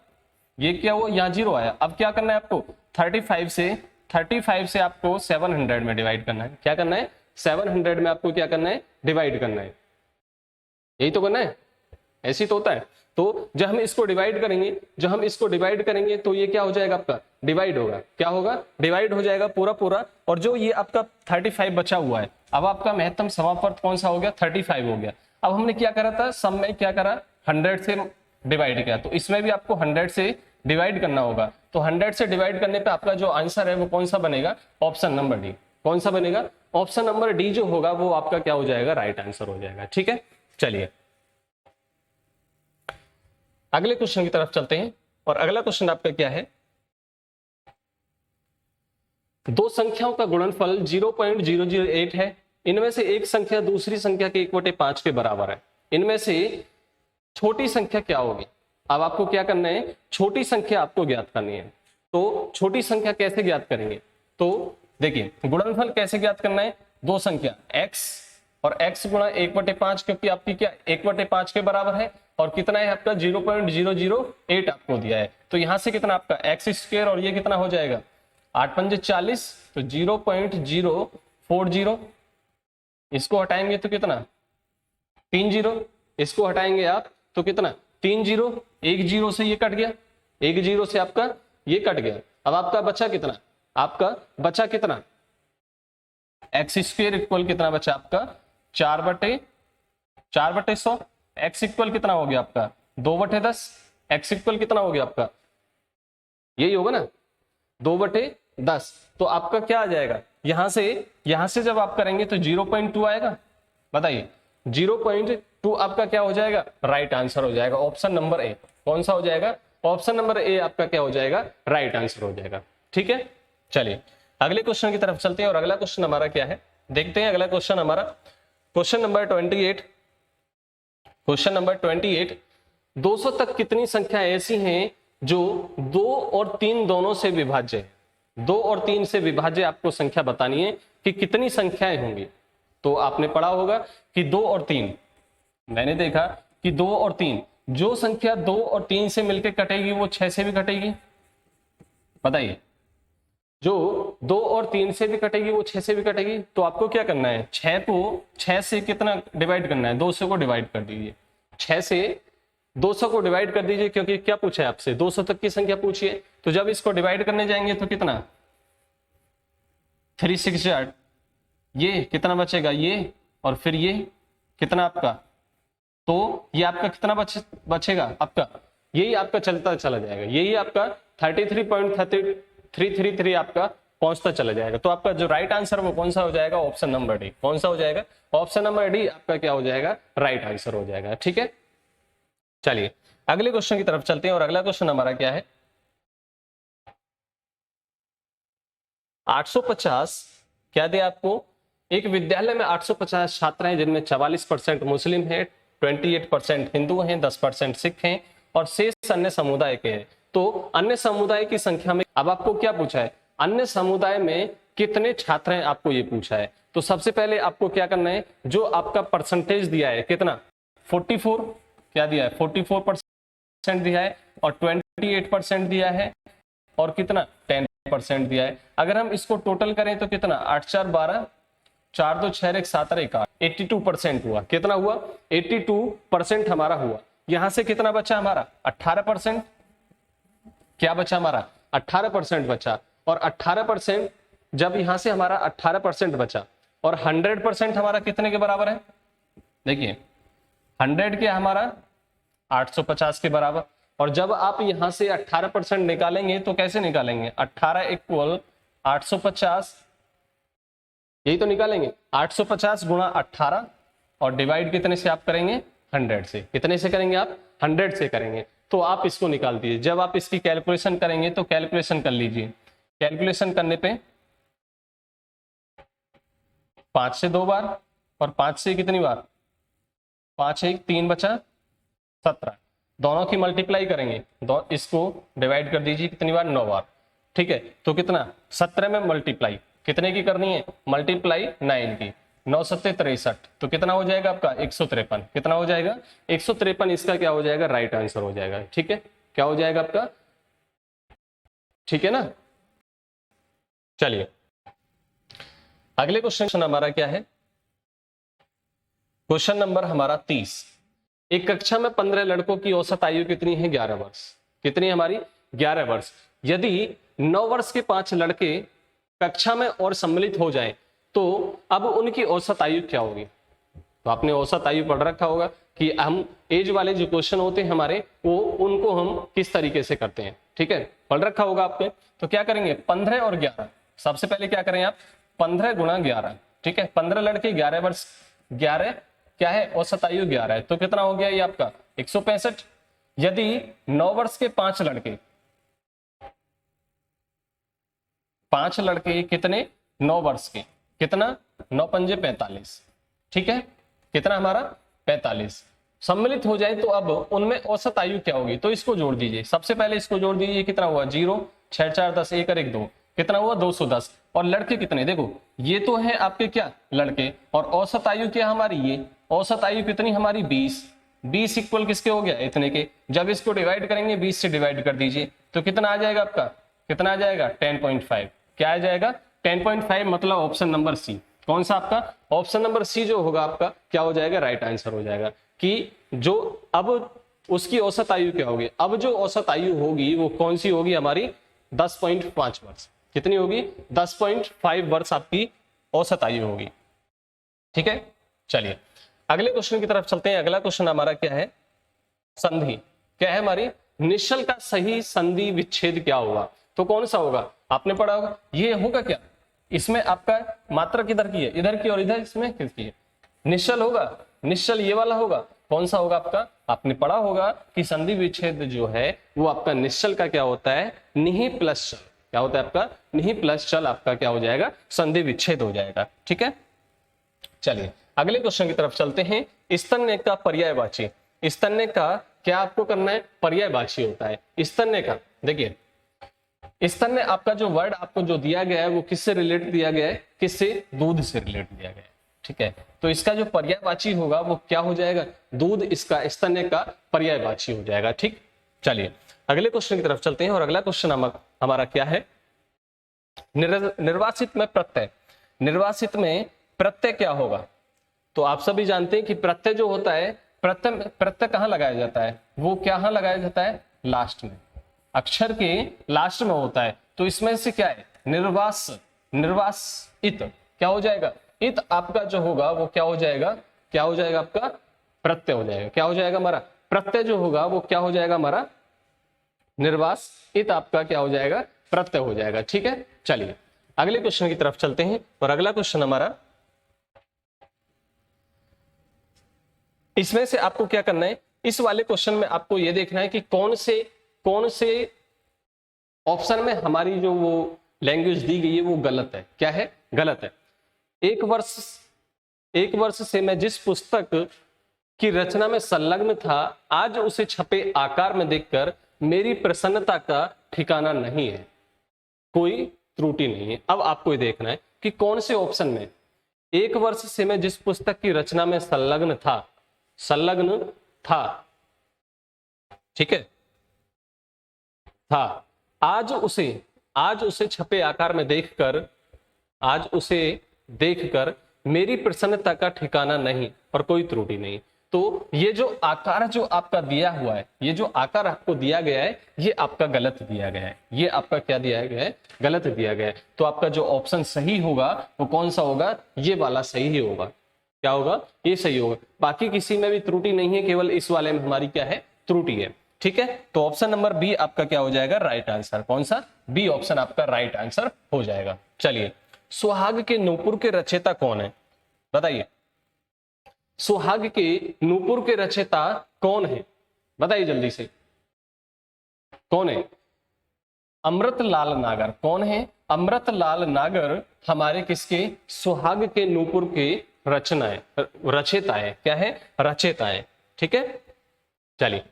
ये क्या हुआ, यहाँ 0 आया। अब क्या करना है आपको 35 से आपको 700 में डिवाइड करना है। क्या करना है, 700 में आपको क्या करना है, डिवाइड करना है। यही तो करना है, ऐसे तो होता है। तो जब हम इसको डिवाइड करेंगे, जब हम इसको डिवाइड करेंगे तो ये क्या हो जाएगा आपका, डिवाइड होगा। क्या होगा, डिवाइड हो जाएगा पूरा पूरा। और जो ये आपका 35 बचा हुआ है, अब आपका महत्तम समावर्त कौन सा हो गया, 35 हो गया। अब हमने क्या करा था, सब में क्या करा, 100 से डिवाइड किया, तो इसमें भी आपको 100 से डिवाइड करना होगा। तो 100 से डिवाइड करने पे आपका जो आंसर है वो कौन सा बनेगा, ऑप्शन नंबर डी। कौन सा बनेगा, ऑप्शन नंबर डी जो होगा वो आपका क्या हो जाएगा, राइट आंसर हो जाएगा। ठीक है, चलिए अगले क्वेश्चन की तरफ चलते हैं। और अगला क्वेश्चन आपका क्या है, दो संख्याओं का गुणनफल 0.008 है। इनमें से एक संख्या दूसरी संख्या के 1/5 के बराबर है। इनमें से छोटी संख्या क्या होगी। अब आपको क्या करना है, छोटी संख्या आपको ज्ञात करनी है। तो छोटी संख्या कैसे ज्ञात करेंगे, तो देखिए गुणनफल कैसे ज्ञात करना है, दो संख्या x और x गुणा 1/5, क्योंकि आपकी क्या 1/5 के बराबर है। और कितना है आपका 0.008 आपको दिया है। तो यहां से कितना आपका x² और ये कितना हो जाएगा 8 पंजे 40, तो 0.040। इसको हटाएंगे तो कितना 3 जीरो, इसको हटाएंगे आप तो कितना 3 जीरो, 1 जीरो से ये कट गया, 1 जीरो से आपका ये कट गया। अब आपका बचा कितना, आपका बचा कितना x² इक्वल कितना बचा आपका 4/100। x इक्वल कितना हो गया आपका 2/10। x इक्वल कितना हो गया आपका, यही होगा ना 2/10। तो आपका क्या आ जाएगा, यहां से जब आप करेंगे तो 0.2 आएगा। बताइए 0.2 आपका क्या हो जाएगा, राइट आंसर हो जाएगा, ऑप्शन नंबर ए। कौन सा हो जाएगा, ऑप्शन नंबर ए आपका क्या हो जाएगा, राइट आंसर हो जाएगा। ठीक है, चलिए अगले क्वेश्चन की तरफ चलते हैं। और अगला क्वेश्चन हमारा क्या है, देखते हैं अगला क्वेश्चन हमारा, क्वेश्चन नंबर 28। क्वेश्चन नंबर 28, 200 तक कितनी संख्या ऐसी हैं जो 2 और 3 दोनों से विभाज्य है। 2 और 3 से विभाज्य आपको संख्या बतानी है कि कितनी संख्याएं होंगी। तो आपने पढ़ा होगा कि 2 और 3, मैंने देखा कि 2 और 3, जो संख्या 2 और 3 से मिलकर कटेगी वो 6 से भी कटेगी। बताइए, जो 2 और 3 से भी कटेगी वो 6 से भी कटेगी। तो आपको क्या करना है, 6 को 6 से कितना डिवाइड करना है, 200 को डिवाइड कर दीजिए। 6 से 200 को डिवाइड कर दीजिए, क्योंकि क्या पूछा है आपसे 200 तक की संख्या पूछी है। तो जब इसको डिवाइड करने जाएंगे तो कितना 3 6 8, ये कितना बचेगा ये, और फिर ये कितना आपका, तो ये आपका कितना बचेगा आपका, यही आपका चलता चला जाएगा, यही आपका 33.333 आपका पहुंचता चला जाएगा। तो आपका जो राइट आंसर वो कौन सा हो जाएगा, ऑप्शन नंबर डी। कौन सा हो जाएगा, ऑप्शन नंबर डी आपका क्या हो जाएगा, राइट आंसर हो जाएगा। ठीक है, चलिए अगले क्वेश्चन की तरफ चलते हैं। और अगला क्वेश्चन हमारा क्या है, 850 क्या दिया आपको, एक विद्यालय में 850 छात्र हैं जिनमें 44% मुस्लिम है, 28% हिंदू हैं, 10% सिख हैं और शेष अन्य समुदाय के हैं। तो अन्य समुदाय की संख्या में अब आपको क्या पूछा है, अन्य समुदाय में कितने छात्र हैं आपको ये पूछा है। तो सबसे पहले आपको क्या करना है, जो आपका परसेंटेज दिया है कितना 44, क्या दिया है 44% दिया है, और 28% दिया है, और कितना 10% दिया है। अगर हम इसको टोटल करें तो कितना 8 4 12, 4 2 6 1 7 1 8, 82% हुआ। कितना हुआ? 82% हमारा हुआ। यहां से कितना बचा हमारा? 18%। क्या बचा हमारा? 18% बचा। और 18% जब यहां से हमारा 18% बचा और 100% हमारा कितने के बराबर है? देखिए 100 के हमारा 850 के बराबर। और जब आप यहां से 18% निकालेंगे तो कैसे निकालेंगे? 18 इक्वल 850, यही तो निकालेंगे। 850 गुणा 18 और डिवाइड कितने से आप करेंगे? 100 से। कितने से करेंगे आप? 100 से करेंगे। तो आप इसको निकाल दीजिए। जब आप इसकी कैलकुलेशन करेंगे तो कैलकुलेशन कर लीजिए। कैलकुलेशन करने पे 5 से 2 बार और 5 से कितनी बार? 5 1 3 बचा 17। दोनों की मल्टीप्लाई करेंगे, इसको डिवाइड कर दीजिए कितनी बार? 9 बार। ठीक है, तो कितना? 17 में मल्टीप्लाई कितने की करनी है? मल्टीप्लाई 9 की। 9 7 63, तो कितना हो जाएगा आपका? 153। कितना हो जाएगा? 153। इसका क्या हो जाएगा? राइट आंसर हो जाएगा। ठीक है, क्या हो जाएगा आपका? ठीक है ना। चलिए अगले क्वेश्चन हमारा क्या है? क्वेश्चन नंबर हमारा 30। एक कक्षा में 15 लड़कों की औसत आयु कितनी है? 11 वर्ष। कितनी हमारी? 11 वर्ष। यदि 9 वर्ष के 5 लड़के कक्षा में और सम्मिलित हो जाएं, तो अब उनकी औसत आयु क्या होगी? तो आपने औसत आयु पढ़ रखा होगा कि हम एज वाले जो क्वेश्चन होते हैं हमारे, वो उनको हम किस तरीके से करते हैं। ठीक है, पढ़ रखा होगा आपने। तो क्या करेंगे? 15 और 11। सबसे पहले क्या करें आप? 15 गुणा 11। ठीक है, 15 लड़के 11 वर्ष, 11 क्या है? औसत आयु 11 है। तो कितना हो गया ये आपका? 165। यदि 9 वर्ष के 5 लड़के, 5 लड़के कितने? 9 वर्ष के, कितना? 9 पंजे 45। ठीक है, कितना हमारा? 45 सम्मिलित हो जाए तो अब उनमें औसत आयु क्या होगी? तो इसको जोड़ दीजिए। सबसे पहले इसको जोड़ दीजिए। कितना हुआ? 0 6 4 10 1 और 1 2, कितना हुआ? 210। और लड़के कितने? देखो ये तो है आपके क्या? लड़के। और औसत आयु क्या हमारी? ये औसत आयु कितनी हमारी? 20। 20 इक्वल किसके हो गया? इतने के। जब इसको डिवाइड करेंगे 20 से डिवाइड कर दीजिए, तो कितना आ जाएगा आपका? कितना आ जाएगा? 10.5। क्या आ जाएगा? 10.5। मतलब ऑप्शन नंबर सी। कौन सा आपका? ऑप्शन नंबर सी जो होगा आपका क्या हो जाएगा? राइट आंसर हो जाएगा। कि जो अब उसकी औसत आयु क्या होगी? अब जो औसत आयु होगी वो कौन सी होगी हमारी? 10.5 वर्ष। कितनी होगी? 10.5 वर्ष आपकी औसत आयु होगी। ठीक है, चलिए अगले क्वेश्चन की तरफ चलते हैं। अगला क्वेश्चन हमारा क्या है? संधि। क्या है हमारी? निश्चल का सही संधि विच्छेद क्या होगा? तो कौन सा होगा? आपने पढ़ा होगा। ये होगा क्या? इसमें आपका मात्रा किधर की है? इधर की। और इधर इसमें किसकी है? निश्चल होगा। निश्चल ये वाला होगा। कौन सा होगा आपका? आपने पढ़ा होगा कि संधि विच्छेद जो है वो आपका निश्चल का क्या होता है? निहि प्लस चल। क्या होता है आपका? निहि प्लस चल आपका क्या हो जाएगा? संधि विच्छेद हो जाएगा। ठीक है, चलिए अगले क्वेश्चन की तरफ चलते हैं। स्तन्य का पर्यायवाची। स्तन्य का क्या आपको करना है? पर्यायवाची होता है स्तन्य का। देखिए स्तन्य आपका जो वर्ड आपको जो दिया गया है वो किससे रिलेटेड दिया गया है? किससे? दूध से रिलेटेड दिया गया है। ठीक है, तो इसका जो पर्यायवाची होगा वो क्या हो जाएगा? दूध इसका स्तन्य का पर्यायवाची हो जाएगा। ठीक, चलिए अगले क्वेश्चन की तरफ चलते हैं। और अगला क्वेश्चन हमारा क्या है? निर्वासित में प्रत्यय। निर्वासित में प्रत्यय क्या होगा? तो आप सभी जानते हैं कि प्रत्यय जो होता है, प्रत्यय कहां लगाया जाता है? वो क्या लगाया जाता है? लास्ट में, अक्षर के लास्ट में होता है। तो इसमें से क्या है? निर्वास, निर्वासित क्या हो जाएगा? इत आपका जो होगा वो क्या हो जाएगा? क्या हो जाएगा आपका? प्रत्यय हो जाएगा। क्या हो जाएगा हमारा? प्रत्यय जो होगा वो क्या हो जाएगा हमारा? निर्वास। इत आपका क्या हो जाएगा? प्रत्यय हो जाएगा। ठीक है, चलिए अगले क्वेश्चन की तरफ चलते हैं। और अगला क्वेश्चन हमारा, इसमें से आपको क्या करना है? इस वाले क्वेश्चन में आपको यह देखना है कि कौन से ऑप्शन में हमारी जो वो लैंग्वेज दी गई है वो गलत है। क्या है? गलत है। एक वर्ष से मैं जिस पुस्तक की रचना में संलग्न था, आज उसे छपे आकार में देखकर मेरी प्रसन्नता का ठिकाना नहीं है, कोई त्रुटि नहीं है। अब आपको ये देखना है कि कौन से ऑप्शन में एक वर्ष से मैं जिस पुस्तक की रचना में संलग्न था, ठीक है, था, आज उसे छपे आकार में देखकर मेरी प्रसन्नता का ठिकाना नहीं और कोई त्रुटि नहीं। तो ये जो आकार जो आपका दिया हुआ है, ये जो आकार आपको दिया गया है, ये आपका गलत दिया गया है। ये आपका क्या दिया गया है? गलत दिया गया है। तो आपका जो ऑप्शन सही होगा वो कौन सा होगा? ये वाला सही ही होगा। क्या होगा? ये सही होगा। बाकी किसी में भी त्रुटि नहीं है, केवल इस वाले में हमारी क्या है? त्रुटि है। ठीक है, तो ऑप्शन नंबर बी आपका क्या हो जाएगा? Right answer. कौन सा? बी ऑप्शन आपका राइट आंसर हो जाएगा। चलिए, सुहाग के नूपुर के रचयिता कौन है? बताइए, सुहाग के नूपुर के रचयिता कौन है? बताइए जल्दी से, कौन है? अमृतलाल नागर। कौन है? अमृतलाल नागर हमारे किसके? सुहाग के नूपुर के रचयिता है। क्या है? रचयिता है। ठीक है, चलिए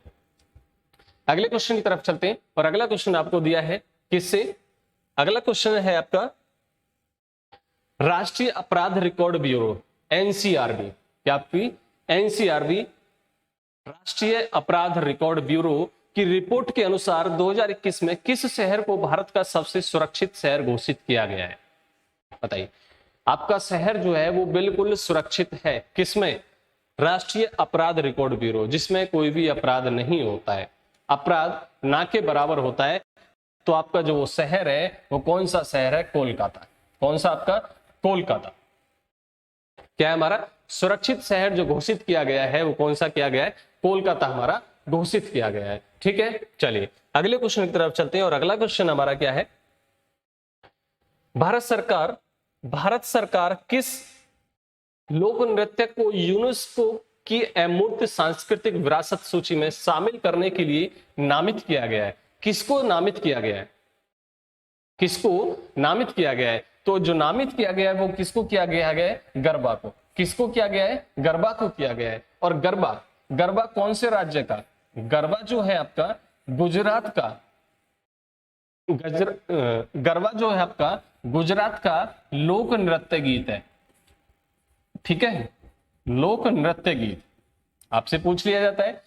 अगले क्वेश्चन की तरफ चलते हैं। और अगला क्वेश्चन आपको दिया है किससे? अगला क्वेश्चन है आपका राष्ट्रीय अपराध रिकॉर्ड ब्यूरो, एनसीआरबी। क्या आपकी? एनसीआरबी राष्ट्रीय अपराध रिकॉर्ड ब्यूरो की रिपोर्ट के अनुसार 2021 में किस शहर को भारत का सबसे सुरक्षित शहर घोषित किया गया है? बताइए, आपका शहर जो है वो बिल्कुल सुरक्षित है। किसमें? राष्ट्रीय अपराध रिकॉर्ड ब्यूरो, जिसमें कोई भी अपराध नहीं होता है, अपराध ना के बराबर होता है। तो आपका जो वो शहर है वो कौन सा शहर है? कोलकाता। कौन सा आपका? कोलकाता। क्या है हमारा? सुरक्षित शहर जो घोषित किया गया है वो कौन सा किया गया है? कोलकाता हमारा घोषित किया गया है। ठीक है, चलिए अगले क्वेश्चन की तरफ चलते हैं। और अगला क्वेश्चन हमारा क्या है? भारत सरकार किस लोक नृत्य को यूनेस्को की अमूर्त सांस्कृतिक विरासत सूची में शामिल करने के लिए नामित किया गया है? किसको नामित किया गया है? किसको नामित किया गया है? तो जो नामित किया गया है वो किसको किया गया है? गरबा को। किसको किया गया है? गरबा को किया गया है। और गरबा कौन से राज्य का? गरबा जो है आपका गुजरात का। गरबा जो है आपका गुजरात का लोक नृत्य गीत है। ठीक है, लोक नृत्य गीत आपसे पूछ लिया जाता है।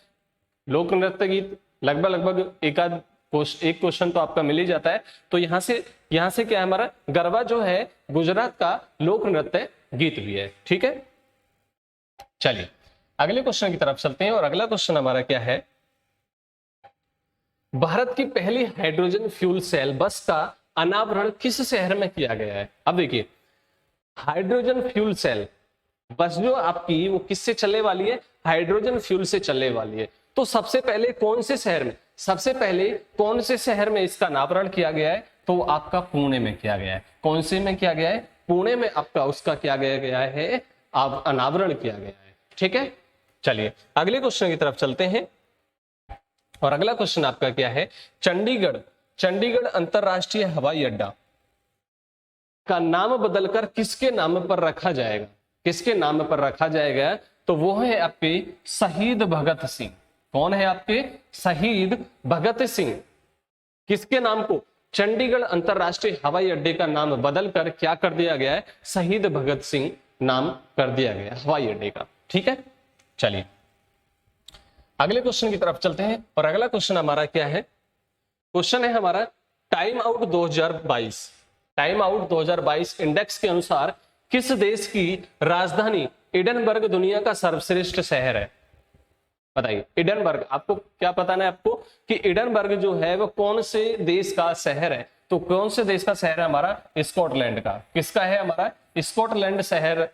लोक नृत्य गीत लगभग एक क्वेश्चन तो आपका मिल ही जाता है। तो यहां से क्या है हमारा? गरबा जो है गुजरात का लोक नृत्य गीत भी है। ठीक है, चलिए अगले क्वेश्चन की तरफ चलते हैं। और अगला क्वेश्चन हमारा क्या है? भारत की पहली हाइड्रोजन फ्यूल सेल बस का अनावरण किस शहर में किया गया है? अब देखिए, हाइड्रोजन फ्यूल सेल बस जो आपकी वो किससे चलने वाली है? हाइड्रोजन फ्यूल से चलने वाली है। तो सबसे पहले कौन से शहर में इसका अनावरण किया गया है? तो आपका पुणे में किया गया है। कौन से में किया गया है? पुणे में आपका उसका क्या गया है? अनावरण किया गया है। ठीक है, चलिए अगले क्वेश्चन की तरफ चलते हैं। और अगला क्वेश्चन आपका क्या है? चंडीगढ़ अंतरराष्ट्रीय हवाई अड्डा का नाम बदलकर किसके नाम पर रखा जाएगा? किसके नाम पर रखा जाएगा? तो वो है आपके शहीद भगत सिंह। कौन है आपके? शहीद भगत सिंह। किसके नाम को? चंडीगढ़ अंतरराष्ट्रीय हवाई अड्डे का नाम बदलकर क्या कर दिया गया है? शहीद भगत सिंह नाम कर दिया गया हवाई अड्डे का। ठीक है, चलिए अगले क्वेश्चन की तरफ चलते हैं। और अगला क्वेश्चन हमारा क्या है? क्वेश्चन है हमारा टाइम आउट 2022 इंडेक्स के अनुसार किस देश की राजधानी एडनबर्ग दुनिया का सर्वश्रेष्ठ शहर है? बताइए, एडनबर्ग आपको क्या बताना है आपको कि एडनबर्ग जो है वो कौन से देश का शहर है? तो कौन से देश का शहर है हमारा? स्कॉटलैंड का। किसका है हमारा? स्कॉटलैंड शहर,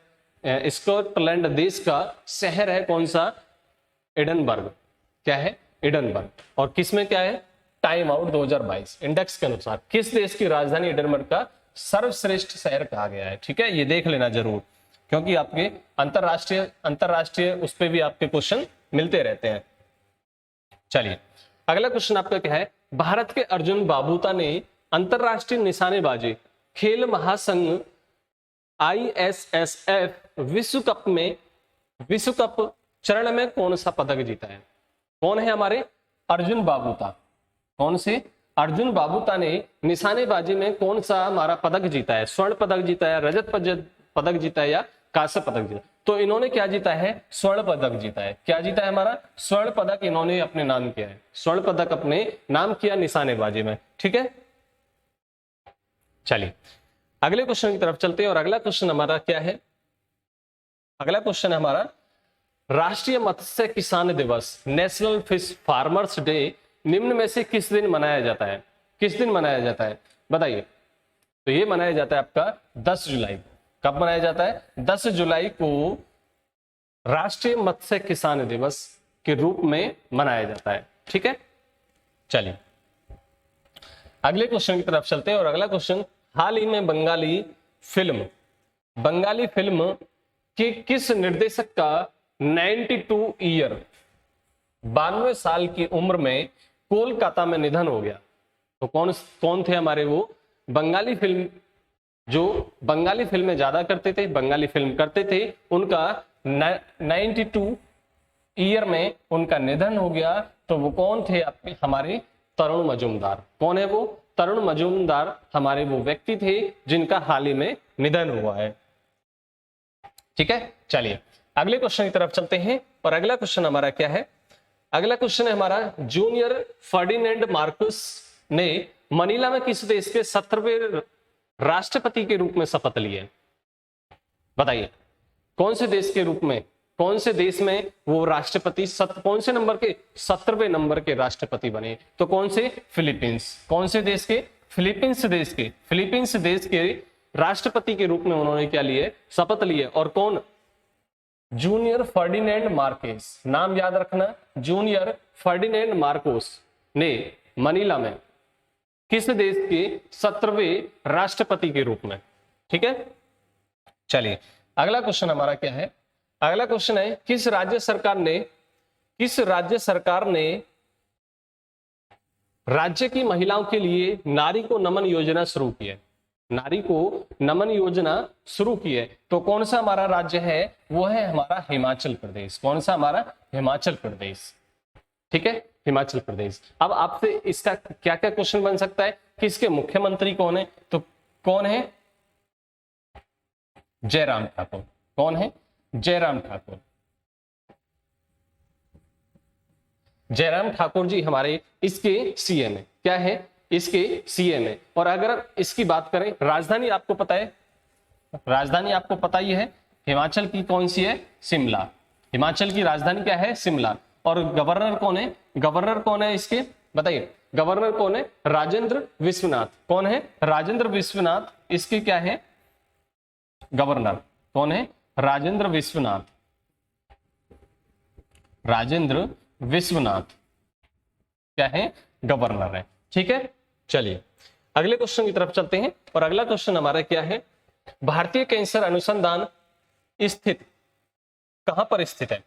स्कॉटलैंड देश का शहर है कौन सा? एडनबर्ग। क्या है? एडनबर्ग। और किसमें क्या है? टाइम आउट 2022 इंडेक्स के अनुसार किस देश की राजधानी एडनबर्ग का सर्वश्रेष्ठ शहर कहा गया है? ठीक है, ये देख लेना जरूर, क्योंकि आपके अंतरराष्ट्रीय उस पर भी आपके क्वेश्चन मिलते रहते हैं। चलिए अगला क्वेश्चन आपका क्या है? भारत के अर्जुन बाबूता ने अंतरराष्ट्रीय निशानेबाजी खेल महासंघ ISSF विश्व कप चरण में कौन सा पदक जीता है? कौन है हमारे? अर्जुन बाबूता। कौन से? अर्जुन बाबूता ने निशानेबाजी में कौन सा हमारा पदक जीता है? स्वर्ण पदक जीता है, रजत पदक जीता है या कांस्य पदक जीता? तो इन्होंने क्या जीता है? स्वर्ण पदक जीता है। क्या जीता है हमारा? स्वर्ण पदक इन्होंने अपने नाम किया है। स्वर्ण पदक अपने नाम किया निशानेबाजी में। ठीक है, चलिए अगले क्वेश्चन की तरफ चलते हैं। और अगला क्वेश्चन हमारा क्या है? अगला क्वेश्चन है हमारा, राष्ट्रीय मत्स्य किसान दिवस, नेशनल फिश फार्मर्स डे निम्न में से किस दिन मनाया जाता है? किस दिन मनाया जाता है बताइए। तो ये मनाया जाता है आपका 10 जुलाई। कब मनाया जाता है? 10 जुलाई को राष्ट्रीय मत्स्य किसान दिवस के रूप में मनाया जाता है। ठीक है, चलिए अगले क्वेश्चन की तरफ चलते हैं। और अगला क्वेश्चन, हाल ही में बंगाली फिल्म के किस निर्देशक का 92 ईयर 92 साल की उम्र में कोलकाता में निधन हो गया? तो कौन थे हमारे वो बंगाली फिल्में ज्यादा करते थे, बंगाली फिल्म करते थे, उनका 92 ईयर में उनका निधन हो गया। तो वो कौन थे? आपके हमारे तरुण मजूमदार। कौन है वो? तरुण मजूमदार हमारे वो व्यक्ति थे जिनका हाल ही में निधन हुआ है। ठीक है, चलिए अगले क्वेश्चन की तरफ चलते हैं। और अगला क्वेश्चन हमारा क्या है? अगला क्वेश्चन है हमारा, जूनियर फर्डिनेंड मार्कोस ने मनीला में किस देश के 17वें राष्ट्रपति के रूप में शपथ ली है? बताइए कौन से देश के रूप में, कौन से देश में वो राष्ट्रपति कौन से नंबर के? 17वें नंबर के राष्ट्रपति बने। तो कौन से? फिलीपींस। कौन से देश के? फिलीपींस देश के राष्ट्रपति के रूप में उन्होंने क्या लिए? शपथ लिए। और कौन? Junior Ferdinand Marcos. नाम याद रखना, जूनियर फर्डिनेंड मार्कोस ने मनीला में किस देश के 17वें राष्ट्रपति के रूप में। ठीक है, चलिए अगला क्वेश्चन हमारा क्या है? अगला क्वेश्चन है, किस राज्य सरकार ने राज्य की महिलाओं के लिए नारी को नमन योजना शुरू की है? नारी को नमन योजना शुरू की है। तो कौन सा हमारा राज्य है? वो है हमारा हिमाचल प्रदेश। कौन सा हमारा? हिमाचल प्रदेश। ठीक है, हिमाचल प्रदेश। अब आपसे इसका क्या क्या क्वेश्चन बन सकता है कि इसके मुख्यमंत्री कौन है? तो कौन है? जयराम ठाकुर। कौन है? जयराम ठाकुर। जयराम ठाकुर जी हमारे इसके सीएम है। क्या है? इसके सीएम है। और अगर इसकी बात करें, राजधानी आपको पता है, राजधानी आपको पता ही है हिमाचल की कौन सी है? शिमला। हिमाचल की राजधानी क्या है? शिमला। और गवर्नर कौन है? गवर्नर कौन है इसके? बताइए गवर्नर कौन है? राजेंद्र विश्वनाथ। कौन है? राजेंद्र विश्वनाथ इसके क्या है? गवर्नर। कौन है? राजेंद्र विश्वनाथ। राजेंद्र विश्वनाथ क्या है? गवर्नर है। ठीक है, चलिए अगले क्वेश्चन की तरफ चलते हैं। और अगला क्वेश्चन हमारा क्या है? भारतीय कैंसर अनुसंधान स्थित कहां पर स्थित है?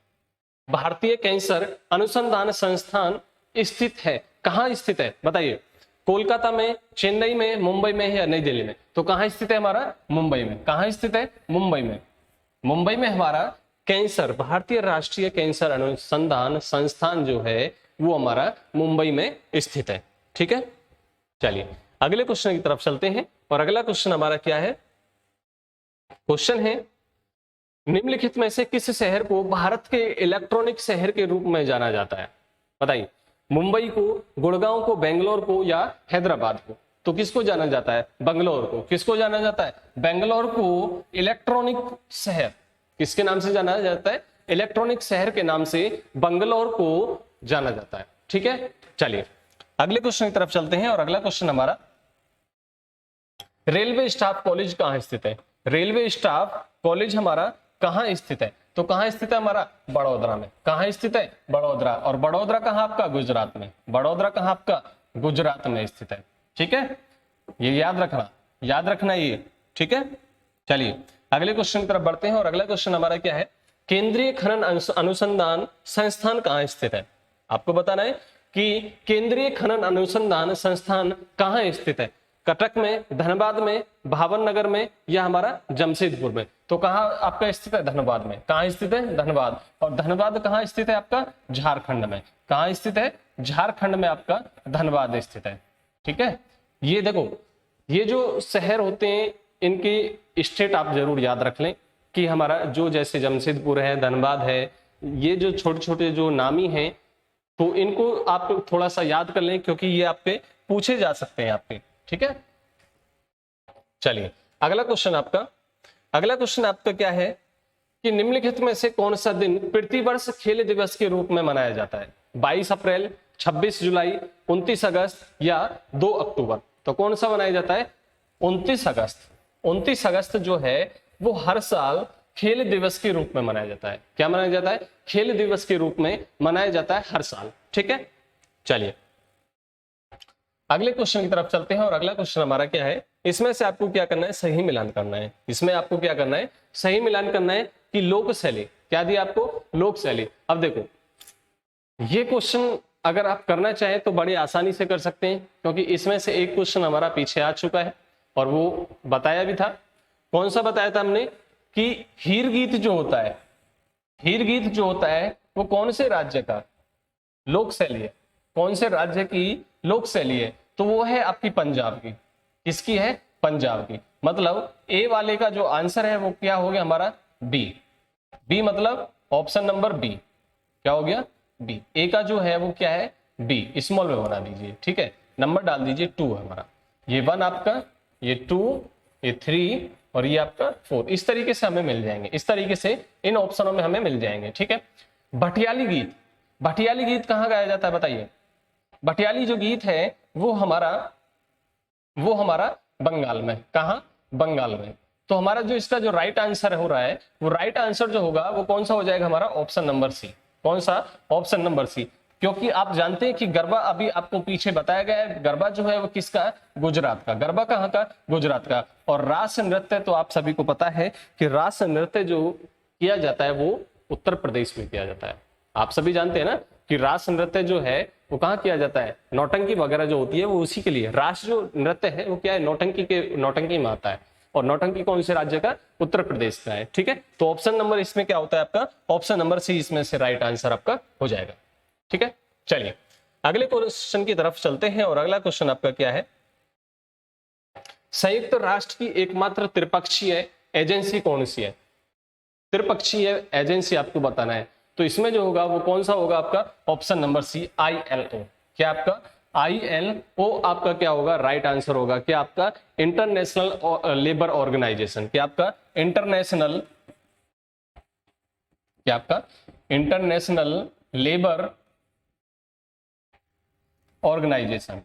भारतीय कैंसर अनुसंधान संस्थान स्थित है, कहां स्थित है? बताइए कोलकाता में, चेन्नई में, मुंबई में या नई दिल्ली में? तो कहां स्थित है हमारा? मुंबई में। कहां स्थित है? मुंबई में। मुंबई में हमारा कैंसर, भारतीय राष्ट्रीय कैंसर अनुसंधान संस्थान जो है वो हमारा मुंबई में स्थित है। ठीक है, चलिए अगले क्वेश्चन की तरफ चलते हैं। और अगला क्वेश्चन हमारा क्या है? क्वेश्चन है, निम्नलिखित में से किस शहर को भारत के इलेक्ट्रॉनिक शहर के रूप में जाना जाता है? बताइए मुंबई को, गुड़गांव को, बेंगलोर को या हैदराबाद को? तो किसको जाना जाता है? बंगलोर को। किसको जाना जाता है? बेंगलोर को इलेक्ट्रॉनिक शहर किसके नाम से जाना जाता है? इलेक्ट्रॉनिक शहर के नाम से बंगलोर को जाना जाता है। ठीक है, चलिए अगले क्वेश्चन की तरफ चलते हैं। और अगला क्वेश्चन हमारा, रेलवे स्टाफ कॉलेज कहां स्थित है? रेलवे स्टाफ कॉलेज हमारा कहां स्थित है? तो कहां स्थित है हमारा? बड़ोदरा में। कहां स्थित है? बड़ोदरा। और बड़ोदरा कहां आपका? गुजरात में। बड़ोदरा कहां आपका? गुजरात में स्थित है। ठीक है, ये याद रखना ये। ठीक है, चलिए अगले क्वेश्चन की तरफ बढ़ते हैं। और अगला क्वेश्चन हमारा क्या है? केंद्रीय खनन अनुसंधान संस्थान कहां स्थित है? आपको बताना है कि केंद्रीय खनन अनुसंधान संस्थान कहां स्थित है? कटक में, धनबाद में, भावनगर में या हमारा जमशेदपुर में? तो कहां आपका स्थित है? धनबाद में। कहां स्थित है? धनबाद। और धनबाद कहां स्थित है आपका? झारखंड में। कहां स्थित है? झारखंड में आपका धनबाद स्थित है। ठीक है, ये देखो ये जो शहर होते हैं इनकी स्टेट आप जरूर याद रख लें कि हमारा जो जैसे जमशेदपुर है, धनबाद है, ये जो छोटे छोटे जो नामी हैं तो इनको आप थोड़ा सा याद कर लें क्योंकि ये आपके पूछे जा सकते हैं आपके। ठीक है, चलिए अगला क्वेश्चन आपका क्या है? कि निम्नलिखित में से कौन सा दिन प्रतिवर्ष खेल दिवस के रूप में मनाया जाता है? 22 अप्रैल, 26 जुलाई, 29 अगस्त या 2 अक्टूबर? तो कौन सा मनाया जाता है? 29 अगस्त। 29 अगस्त जो है वो हर साल खेल दिवस के रूप में मनाया जाता है। क्या मनाया जाता है? खेल दिवस के रूप में मनाया जाता है हर साल। ठीक है, चलिए अगले क्वेश्चन की तरफ चलते हैं। और अगला क्वेश्चन हमारा क्या है? इसमें से आपको क्या करना है? सही मिलान करना है। इसमें आपको क्या करना है? सही मिलान करना है कि लोक शैली। क्या दिया आपको? लोक शैली। अब देखो ये क्वेश्चन अगर आप करना चाहें तो बड़ी आसानी से कर सकते हैं, क्योंकि इसमें से एक क्वेश्चन हमारा पीछे आ चुका है और वो बताया भी था। कौन सा बताया था हमने? कि हीर गीत जो होता है, हीर गीत जो होता है वो कौन से राज्य का लोक शैली है? कौन से राज्य की लोक शैली है? तो वो है आपकी पंजाब की। किसकी है? पंजाब की। मतलब ए वाले का जो आंसर है वो क्या हो गया हमारा? बी। बी मतलब ऑप्शन नंबर बी क्या हो गया? बी। ए का जो है वो क्या है? बी। स्मॉल में बना दीजिए। ठीक है, नंबर डाल दीजिए 2 है हमारा। ये 1 आपका, ये 2, ये 3 और ये आपका 4। इस तरीके से हमें मिल जाएंगे, इस तरीके से इन ऑप्शनों में हमें मिल जाएंगे। ठीक है, भटियाली गीत। भटियाली गीत कहाँ गाया जाता है बताइए? भटियाली जो गीत है वो हमारा बंगाल में। कहाँ? बंगाल में। तो हमारा जो इसका जो राइट आंसर हो रहा है वो राइट आंसर जो होगा वो कौन सा हो जाएगा हमारा? Option number C. कौन सा? Option number C. क्योंकि आप जानते हैं कि गरबा अभी आपको पीछे बताया गया है, गरबा जो है वो किसका? गुजरात का। गरबा कहाँ का? गुजरात का। और रास नृत्य तो आप सभी को पता है कि रास नृत्य जो किया जाता है वो उत्तर प्रदेश में किया जाता है। आप सभी जानते हैं ना कि रास नृत्य जो है वो कहाँ किया जाता है? नौटंकी वगैरह जो होती है वो उसी के लिए। रास जो नृत्य है वो क्या है? नौटंकी में आता है। और नौटंकी कौन से राज्य का? उत्तर प्रदेश का है। ठीक है, तो ऑप्शन नंबर इसमें क्या होता है आपका? ऑप्शन नंबर सी इसमें से राइट आंसर आपका हो जाएगा। ठीक है, चलिए अगले क्वेश्चन की तरफ चलते हैं। और अगला क्वेश्चन आपका क्या है? संयुक्त राष्ट्र की एकमात्र त्रिपक्षीय एजेंसी कौन सी है? त्रिपक्षीय एजेंसी आपको बताना है। तो इसमें जो होगा वो कौन सा होगा आपका? Option number C, ILO। क्या आपका? ILO आपका क्या होगा? राइट आंसर होगा। क्या आपका? International labour organisation. क्या आपका? International labour organisation.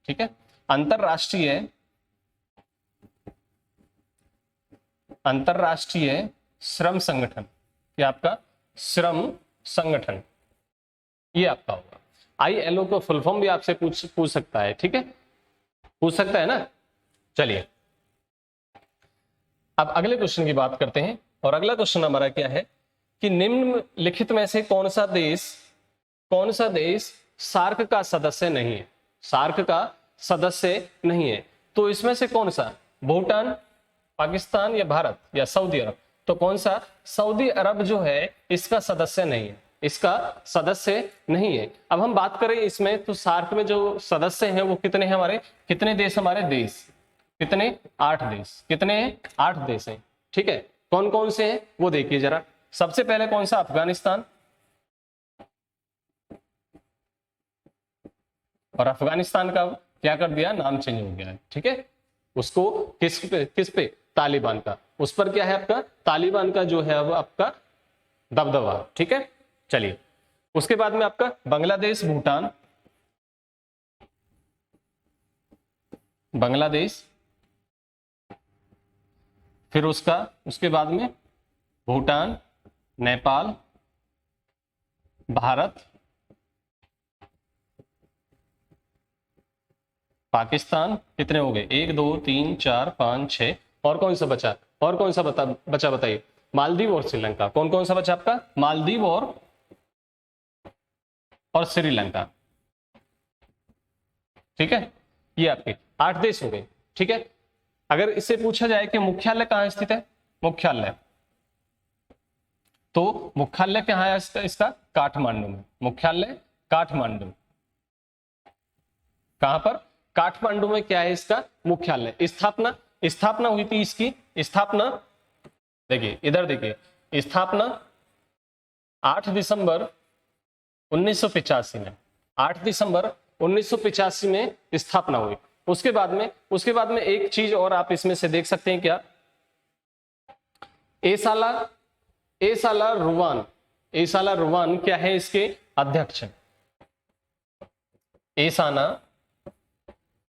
ठीक है, अंतरराष्ट्रीय श्रम संगठन। क्या आपका? श्रम संगठन, ये आपका होगा। ILO को फुल फॉर्म भी आपसे पूछ सकता है। ठीक है, पूछ सकता है ना। चलिए अब अगले क्वेश्चन की बात करते हैं। और अगला क्वेश्चन हमारा क्या है कि निम्नलिखित में से कौन सा देश सार्क का सदस्य नहीं है? सार्क का सदस्य नहीं है। तो इसमें से कौन सा? भूटान, पाकिस्तान या भारत या सऊदी अरब? तो कौन सा? सऊदी अरब जो है इसका सदस्य नहीं है। इसका सदस्य नहीं है। अब हम बात करें इसमें तो सार्क में जो सदस्य हैं वो कितने हैं हमारे? कितने देश हमारे? देश कितने? 8 देश। कितने हैं? 8 देश हैं। ठीक है, कौन कौन से हैं वो देखिए जरा। सबसे पहले कौन सा? अफगानिस्तान। और अफगानिस्तान का क्या कर दिया? नाम चेंज हो गया है। ठीक है, उसको किस पे? तालिबान का। उस पर क्या है आपका? तालिबान का जो है अब आपका दबदबा। ठीक है, चलिए उसके बाद में आपका बांग्लादेश, भूटान, बांग्लादेश, फिर उसके बाद में भूटान, नेपाल, भारत, पाकिस्तान। कितने हो गए? 1 2 3 4 5 6। और कौन सा बचा? और कौन सा बचा बताइए? मालदीव और श्रीलंका। कौन कौन सा बचा आपका? मालदीव और श्रीलंका। ठीक है, ये आपके 8 देश हो गए। ठीक है, अगर इससे पूछा जाए कि मुख्यालय कहाँ स्थित है? मुख्यालय कहाँ है इसका? काठमांडू में। मुख्यालय काठमांडू। कहां पर? काठमांडू में क्या है इसका? मुख्यालय। स्थापना हुई थी इसकी। स्थापना देखिए, इधर देखिए, स्थापना 8 दिसंबर 1985 में। 8 दिसंबर 1985 में स्थापना हुई। उसके बाद में एक चीज और आप इसमें से देख सकते हैं क्या, एसाला रुवान क्या है, इसके अध्यक्ष हैं। एसाना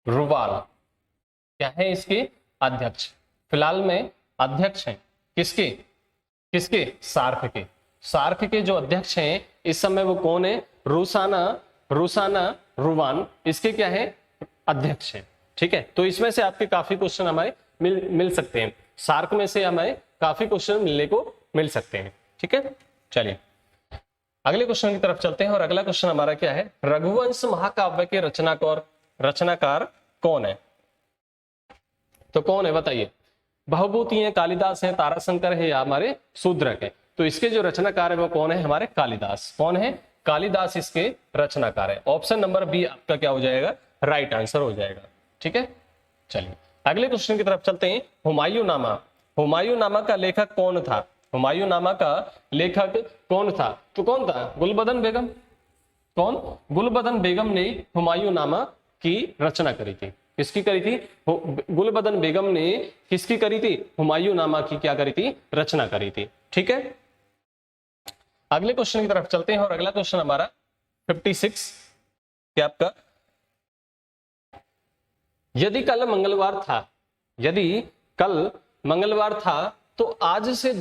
रुवाल क्या है, इसके अध्यक्ष, फिलहाल में अध्यक्ष हैं किसके सार्क के जो अध्यक्ष हैं इस समय वो कौन है, रूसाना रुवान इसके क्या है, अध्यक्ष हैं। ठीक है, तो इसमें से आपके काफी क्वेश्चन हमारे मिल सकते हैं, सार्क में से हमें काफी क्वेश्चन मिलने को मिल सकते हैं। ठीक है, चलिए अगले क्वेश्चन की तरफ चलते हैं। और अगला क्वेश्चन हमारा क्या है, रघुवंश महाकाव्य के रचनाकार कौन है? तो कौन है बताइए, बहुभूति है, कालिदास है, ताराशंकर है या हमारे शूद्रक है? तो इसके जो रचनाकार है वो कौन है, हमारे कालिदास। कौन है, कालिदास इसके रचनाकार है। ऑप्शन नंबर बी आपका क्या हो जाएगा, राइट आंसर हो जाएगा। ठीक है, चलिए अगले क्वेश्चन की तरफ चलते हैं। हुमायूं का लेखक कौन था? हुमायूं नामा का लेखक कौन था? तो कौन था, गुलबदन बेगम। कौन, गुलबदन बेगम ने हुमायूं नामा की रचना करी थी। किसकी करी थी, गुलबदन बेगम ने किसकी करी थी, हुमायूं नामा की क्या करी थी, रचना करी थी। ठीक है, अगले क्वेश्चन की तरफ चलते हैं। और अगला क्वेश्चन हमारा 56 क्या आपका, यदि कल मंगलवार था तो आज से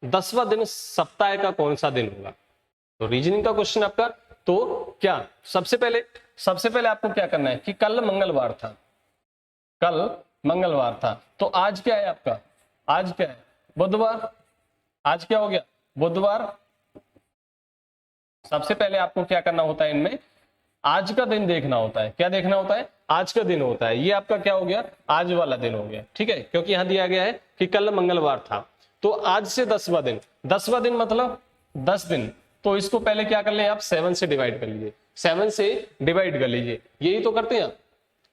10वां दिन सप्ताह का कौन सा दिन होगा? तो रीजनिंग का क्वेश्चन आपका। तो क्या सबसे पहले आपको क्या करना है कि कल मंगलवार था, तो आज क्या है आपका, आज क्या है, बुधवार। आज क्या हो गया, बुधवार। सबसे पहले आपको क्या करना होता है, इनमें आज का दिन देखना होता है। क्या देखना होता है, आज का दिन होता है। ये आपका क्या हो गया, आज वाला दिन हो गया। ठीक है, क्योंकि यहां दिया गया है कि कल मंगलवार था, तो आज से 10वां दिन मतलब 10 दिन। तो इसको पहले क्या कर ले आप, 7 से डिवाइड कर लीजिए। 7 से डिवाइड कर लीजिए, यही तो करते हैं आप,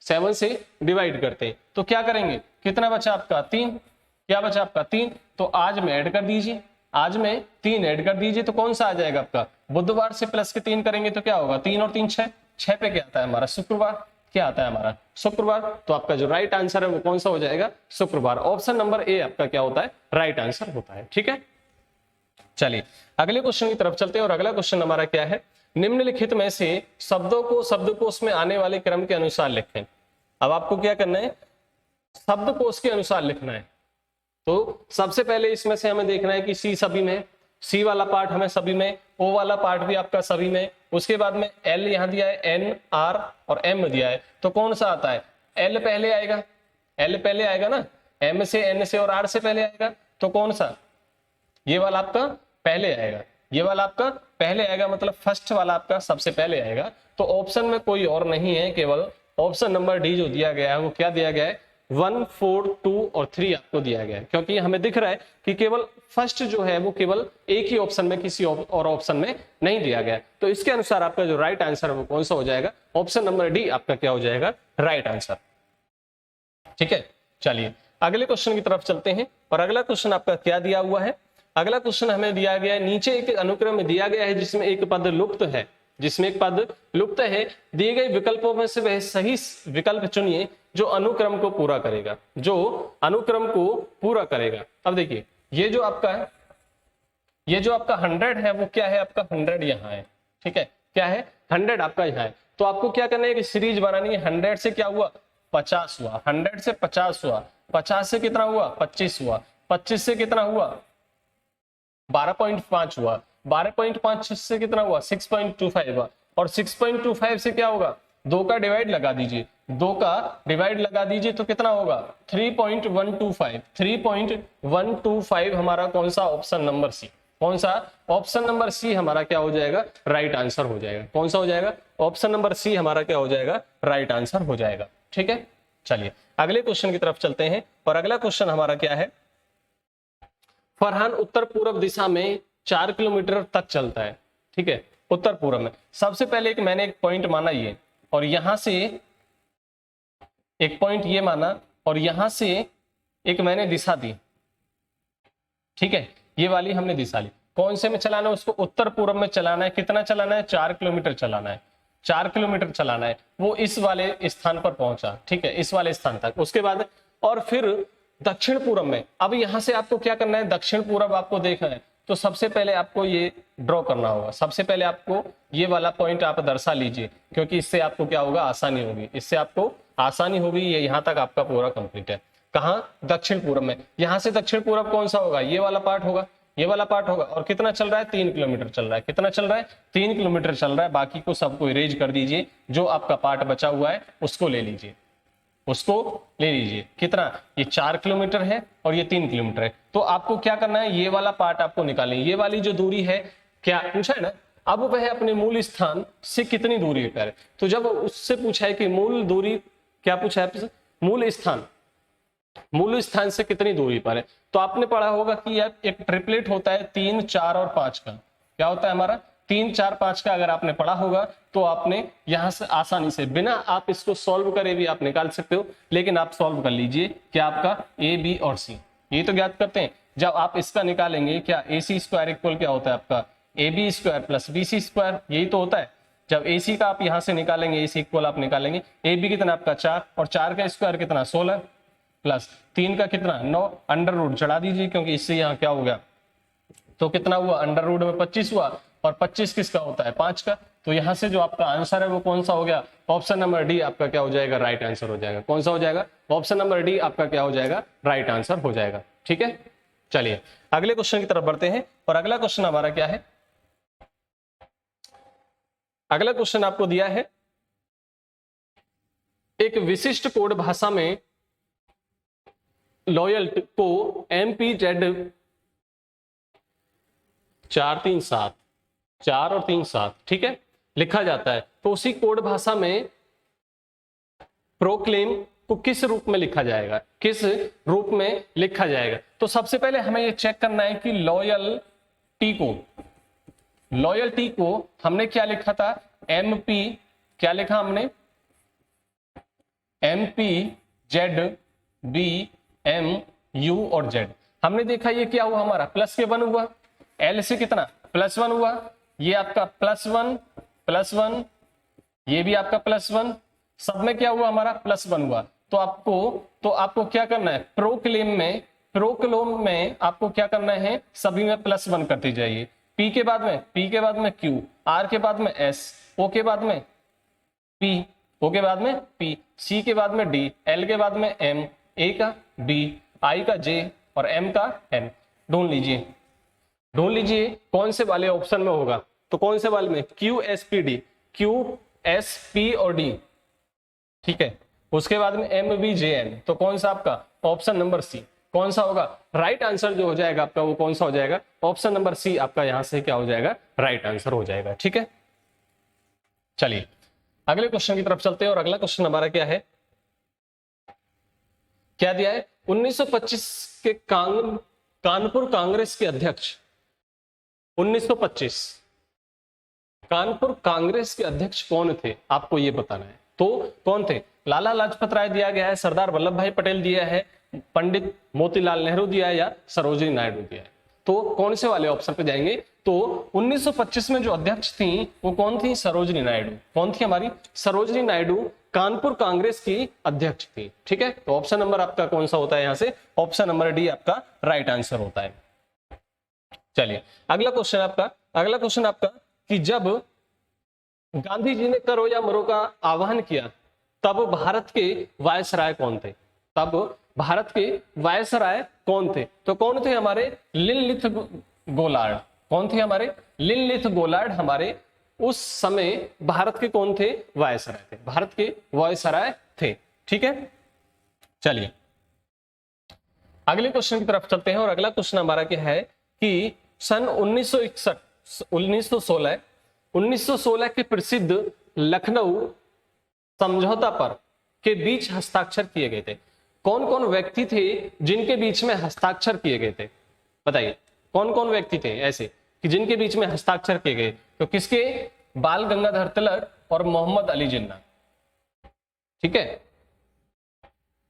7 से डिवाइड करते हैं। तो क्या करेंगे, कितना बचा आपका, 3। क्या बचा आपका, 3। तो आज में ऐड कर दीजिए, आज में 3 ऐड कर दीजिए, तो कौन सा आ जाएगा आपका, बुधवार से प्लस के 3 करेंगे तो क्या होगा, 3 और 3 6, 6 पे क्या आता है हमारा, शुक्रवार। क्या आता है हमारा, शुक्रवार। तो आपका जो राइट आंसर है वो कौन सा हो जाएगा, शुक्रवार। ऑप्शन नंबर ए आपका क्या होता है, राइट आंसर होता है। ठीक है, चलिए अगले क्वेश्चन की तरफ चलते हैं। और अगला क्वेश्चन हमारा क्या है, निम्नलिखित में से शब्दों को शब्दकोश में आने वाले क्रम के अनुसार लिखें। अब आपको क्या करना है, शब्दकोश के अनुसार लिखना है। तो सबसे पहले इसमें से हमें देखना है कि सी सभी में, सी वाला पार्ट हमें सभी में, ओ वाला पार्ट भी आपका सभी में। उसके बाद में एल यहां दिया है, एन, आर और एम दिया है, तो कौन सा आता है, एल पहले आएगा, एल पहले आएगा ना, एम से, एन से और आर से पहले आएगा। तो कौन सा, ये वाला आपका पहले आएगा, ये वाला आपका पहले आएगा, मतलब फर्स्ट वाला आपका सबसे पहले आएगा। तो ऑप्शन में कोई और नहीं है, केवल ऑप्शन नंबर डी जो दिया गया है वो क्या दिया गया है, 1, 4, 2 और 3 आपको दिया गया है। क्योंकि हमें दिख रहा है कि केवल फर्स्ट जो है वो केवल एक ही ऑप्शन में, किसी और ऑप्शन में नहीं दिया गया। तो इसके अनुसार आपका जो राइट आंसर है वो कौन सा हो जाएगा, ऑप्शन नंबर डी आपका क्या हो जाएगा, राइट आंसर। ठीक है, चलिए अगले क्वेश्चन की तरफ चलते हैं। और अगला क्वेश्चन आपका क्या दिया हुआ है, अगला क्वेश्चन हमें दिया गया है, नीचे एक अनुक्रम में दिया गया है जिसमें एक पद लुप्त है, दिए गए विकल्पों में से वह सही विकल्प चुनिए जो अनुक्रम को पूरा करेगा। अब देखिए ये जो आपका 100 है वो क्या है आपका, 100 यहाँ है। ठीक है, क्या है, 100 आपका यहाँ है। तो आपको क्या करना है कि सीरीज बनानी है। 100 से क्या हुआ, 50 हुआ, 100 से 50 हुआ, 50 से कितना हुआ, 25 हुआ, 25 से कितना हुआ, 12.5 हुआ, 12.5 से कितना हुआ, 6.25 हुआ, और 6.25 से क्या होगा, 2 का डिवाइड लगा दीजिए, 2 का डिवाइड लगा दीजिए तो कितना होगा, 3.125, 3.125 हमारा कौन सा, ऑप्शन नंबर सी। कौन सा, ऑप्शन नंबर सी हमारा क्या हो जाएगा, राइट आंसर हो जाएगा। कौन सा हो जाएगा, ऑप्शन नंबर सी हमारा क्या हो जाएगा, राइट आंसर हो जाएगा। ठीक है, चलिए अगले क्वेश्चन की तरफ चलते हैं। और अगला क्वेश्चन हमारा क्या है, फरहान उत्तर पूर्व दिशा में 4 किलोमीटर तक चलता है। ठीक है, उत्तर पूर्व में। सबसे पहले मैंने एक पॉइंट माना ये, और यहां से एक पॉइंट ये माना, और यहां से एक मैंने दिशा दी। ठीक है, ये वाली हमने दिशा ली। कौन से में चलाना है उसको, उत्तर पूर्व में चलाना है। कितना चलाना है, 4 किलोमीटर चलाना है। 4 किलोमीटर चलाना है, वो इस वाले स्थान पर पहुंचा, ठीक है, इस वाले स्थान तक। उसके बाद और फिर दक्षिण पूर्व में, अब यहां से आपको क्या करना है, दक्षिण पूर्व आपको देखना है, तो सबसे पहले आपको ये ड्रॉ करना होगा। सबसे पहले आपको ये वाला पॉइंट आप दर्शा लीजिए, क्योंकि इससे आपको क्या होगा, आसानी होगी, इससे आपको आसानी होगी। ये यहाँ तक आपका पूरा कंप्लीट है। कहाँ, दक्षिण पूर्व में। यहां से दक्षिण पूर्व कौन सा होगा, ये वाला पार्ट होगा, ये वाला पार्ट होगा। और कितना चल रहा है, 3 किलोमीटर चल रहा है। कितना चल रहा है, 3 किलोमीटर चल रहा है। बाकी को सबको इरेज कर दीजिए, जो आपका पार्ट बचा हुआ है उसको ले लीजिए, उसको ले लीजिए। कितना, ये 4 किलोमीटर है और ये 3 किलोमीटर है। तो आपको क्या करना है, ये वाला पार्ट आपको निकालें। ये वाली जो दूरी है, क्या पूछा है ना, अब वह अपने मूल स्थान से कितनी दूरी पर है। तो जब उससे पूछा है कि मूल दूरी, क्या पूछा है, मूल स्थान से कितनी दूरी पर है, तो आपने पढ़ा होगा कि यार एक ट्रिपलेट होता है 3, 4 और 5 का। क्या होता है हमारा, 3, 4, 5 का। अगर आपने पढ़ा होगा तो आपने यहां से आसानी से, बिना आप इसको सॉल्व करे भी आप निकाल सकते हो, लेकिन आप सॉल्व कर लीजिए। क्या आपका ए, बी और सी, ये तो ज्ञात करते हैं। जब आप इसका निकालेंगे, क्या ए सी स्क्वायर इक्वल क्या होता है आपका, A B square plus B C square, यही तो होता है। जब ए सी का आप यहां से निकालेंगे, ए सी इक्वल आप निकालेंगे, ए बी कितना आपका 4 और 4 का स्क्वायर कितना 16 प्लस 3 का कितना 9, अंडर रूट चढ़ा दीजिए, क्योंकि इससे यहाँ क्या हो गया, तो कितना हुआ, अंडर रूट में 25 हुआ, और 25 किसका होता है, 5 का। तो यहां से जो आपका आंसर है वो कौन सा हो गया, ऑप्शन नंबर डी आपका क्या हो जाएगा, राइट आंसर हो जाएगा। कौन सा हो जाएगा, ऑप्शन नंबर डी आपका क्या हो जाएगा, राइट आंसर हो जाएगा। ठीक है, चलिए अगले क्वेश्चन की तरफ बढ़ते हैं। और अगला क्वेश्चन हमारा क्या है, अगला क्वेश्चन आपको दिया है, एक विशिष्ट कोड भाषा में लॉयल को MPZ 437 4 और 3 7, ठीक है, लिखा जाता है। तो उसी कोड भाषा में प्रोक्लेम को किस रूप में लिखा जाएगा, किस रूप में लिखा जाएगा। तो सबसे पहले हमें यह चेक करना है कि लॉयल्टी को हमने क्या लिखा था, MP, क्या लिखा हमने, MPZB MU और Z। हमने देखा ये क्या हुआ, हमारा प्लस के 1 हुआ, L से कितना +1 हुआ, ये आपका +1, ये भी आपका +1, सब में क्या हुआ हमारा +1 हुआ। तो आपको क्या करना है, प्रोक्लेम में आपको क्या करना है, सभी में +1 करते जाइए। P के बाद में Q, R के बाद में S, O के बाद में P, O के बाद में P, C के बाद में D, L के बाद में M, A का D, I का J और M का N। ढूंढ लीजिए कौन से वाले ऑप्शन में होगा। तो कौन से वाले में, QSPD, QSP और D, ठीक है। उसके बाद में MBJN, तो कौन सा आपका, ऑप्शन नंबर सी। कौन सा होगा, राइट आंसर जो हो जाएगा आपका वो कौन सा हो जाएगा, ऑप्शन नंबर सी आपका यहां से क्या हो जाएगा, राइट आंसर हो जाएगा। ठीक है, चलिए अगले क्वेश्चन की तरफ चलते हैं। और अगला क्वेश्चन हमारा क्या है, क्या दिया है, 1925 के कानपुर कांग्रेस के अध्यक्ष, 1925 कानपुर कांग्रेस के अध्यक्ष कौन थे, आपको ये बताना है। तो कौन थे, लाला लाजपत राय दिया गया है, सरदार वल्लभ भाई पटेल दिया है, पंडित मोतीलाल नेहरू दिया है, या सरोजिनी नायडू दिया है। तो कौन से वाले ऑप्शन पे जाएंगे, तो 1925 में जो अध्यक्ष थी वो कौन थी, सरोजिनी नायडू। कौन थी हमारी, सरोजिनी नायडू कानपुर कांग्रेस की अध्यक्ष थी। ठीक है, तो ऑप्शन नंबर आपका कौन सा होता है, यहां से ऑप्शन नंबर डी आपका राइट आंसर होता है। चलिए अगला क्वेश्चन आपका कि जब गांधी जी ने करो या मरो का आह्वान किया तब भारत के वायसराय कौन थे, तो कौन थे हमारे, लिनलिथ गोलार्ड। कौन थे हमारे, लिनलिथ गोलार्ड हमारे उस समय भारत के कौन थे, वायसराय थे, भारत के वायसराय थे। ठीक है, चलिए अगले क्वेश्चन की तरफ चलते हैं। और अगला क्वेश्चन हमारा क्या है कि सन 1916 के प्रसिद्ध लखनऊ समझौता पर के बीच हस्ताक्षर किए गए थे। कौन कौन व्यक्ति थे जिनके बीच में हस्ताक्षर किए गए थे, बताइए कौन कौन व्यक्ति थे ऐसे कि जिनके बीच में हस्ताक्षर किए गए। तो किसके, बाल गंगाधर तिलक और मोहम्मद अली जिन्ना। ठीक है,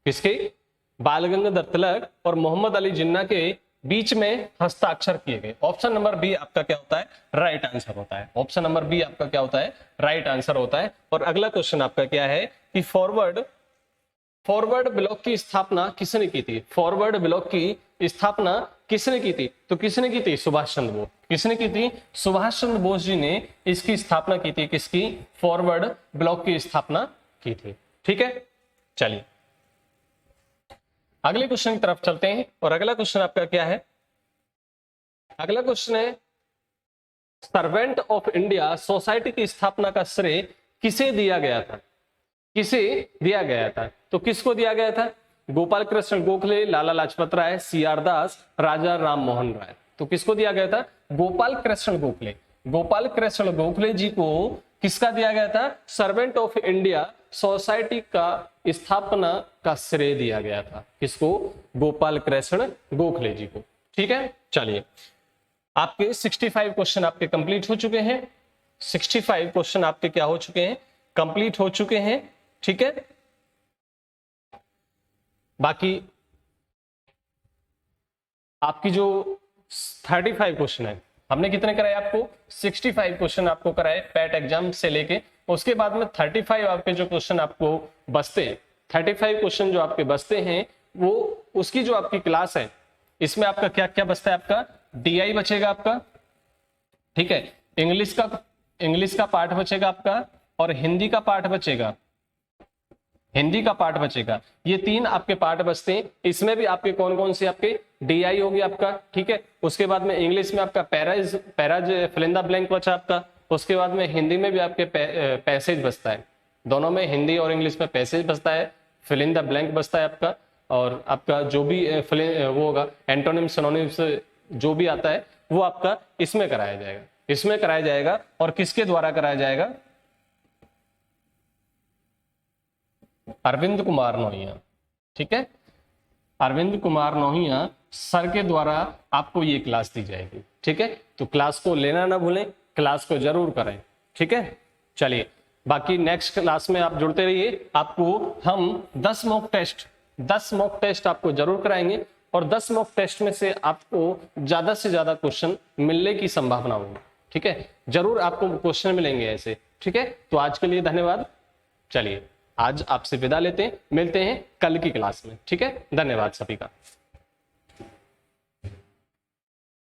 किसके, बाल गंगाधर तिलक और मोहम्मद अली जिन्ना के बीच में हस्ताक्षर किए गए। ऑप्शन नंबर बी आपका क्या होता है, राइट आंसर होता है। ऑप्शन नंबर बी आपका क्या होता है, राइट आंसर होता है। और अगला क्वेश्चन आपका क्या है कि फॉरवर्ड ब्लॉक की स्थापना किसने की थी? फॉरवर्ड ब्लॉक की स्थापना किसने की थी? तो किसने की थी? सुभाष चंद्र बोस। किसने की थी? सुभाष चंद्र बोस जी ने इसकी स्थापना की थी। किसकी? फॉरवर्ड ब्लॉक की स्थापना की थी। ठीक है, चलिए अगले क्वेश्चन की तरफ चलते हैं। और अगला क्वेश्चन आपका क्या है? अगला क्वेश्चन है सर्वेंट ऑफ इंडिया सोसाइटी की स्थापना का श्रेय किसे दिया गया था? किसे दिया गया था? तो किसको दिया गया था? गोपाल कृष्ण गोखले, लाला लाजपत राय, सीआर दास, राजा राम मोहन राय। तो किसको दिया गया था? गोपाल कृष्ण गोखले। गोपाल कृष्ण गोखले जी को किसका दिया गया था? सर्वेंट ऑफ इंडिया सोसाइटी का स्थापना का श्रेय दिया गया था। किसको? गोपाल कृष्ण गोखले जी को। ठीक है, चलिए आपके 65 क्वेश्चन आपके कंप्लीट हो चुके हैं। 65 क्वेश्चन आपके क्या हो चुके हैं? कंप्लीट हो चुके हैं। ठीक है, बाकी आपकी जो 35 क्वेश्चन है, हमने कितने कराए आपको? 65 क्वेश्चन आपको कराए पैट एग्जाम से लेके। उसके बाद में 35 आपके जो क्वेश्चन आपको बचते हैं, 35 क्वेश्चन जो आपके बचते हैं, वो उसकी जो आपकी क्लास है, इसमें आपका क्या क्या बचता है? आपका डीआई बचेगा आपका, ठीक है, इंग्लिश का पार्ट बचेगा आपका, और हिंदी का पार्ट बचेगा। हिंदी का पार्ट बचेगा। ये 3 आपके पार्ट बचते हैं। इसमें भी आपके कौन कौन से आपके डीआई होगी आपका, ठीक है। उसके बाद में इंग्लिश में आपका पैराज फिल इन द ब्लैंक बचा आपका। उसके बाद में हिंदी में भी आपके पैसेज बचता है। दोनों में, हिंदी और इंग्लिश में पैसेज बचता है, फिल इन द ब्लैंक बचता है आपका। और आपका जो भी वो होगा एंटोनिम सिनोनिम्स जो भी आता है वो आपका इसमें कराया जाएगा। इसमें कराया जाएगा। और किसके द्वारा कराया जाएगा? अरविंद कुमार नोहिया। ठीक है, अरविंद कुमार नोहिया सर के द्वारा आपको ये क्लास दी जाएगी। ठीक है, तो क्लास को लेना ना भूलें, क्लास को जरूर करें। ठीक है, चलिए बाकी नेक्स्ट क्लास में आप जुड़ते रहिए। आपको हम 10 मॉक टेस्ट आपको जरूर कराएंगे। और 10 मॉक टेस्ट में से आपको ज्यादा से ज्यादा क्वेश्चन मिलने की संभावना होगी। ठीक है, जरूर आपको क्वेश्चन मिलेंगे ऐसे। ठीक है, तो आज के लिए धन्यवाद। चलिए आज आपसे विदा लेते हैं, मिलते हैं कल की क्लास में। ठीक है, धन्यवाद सभी का।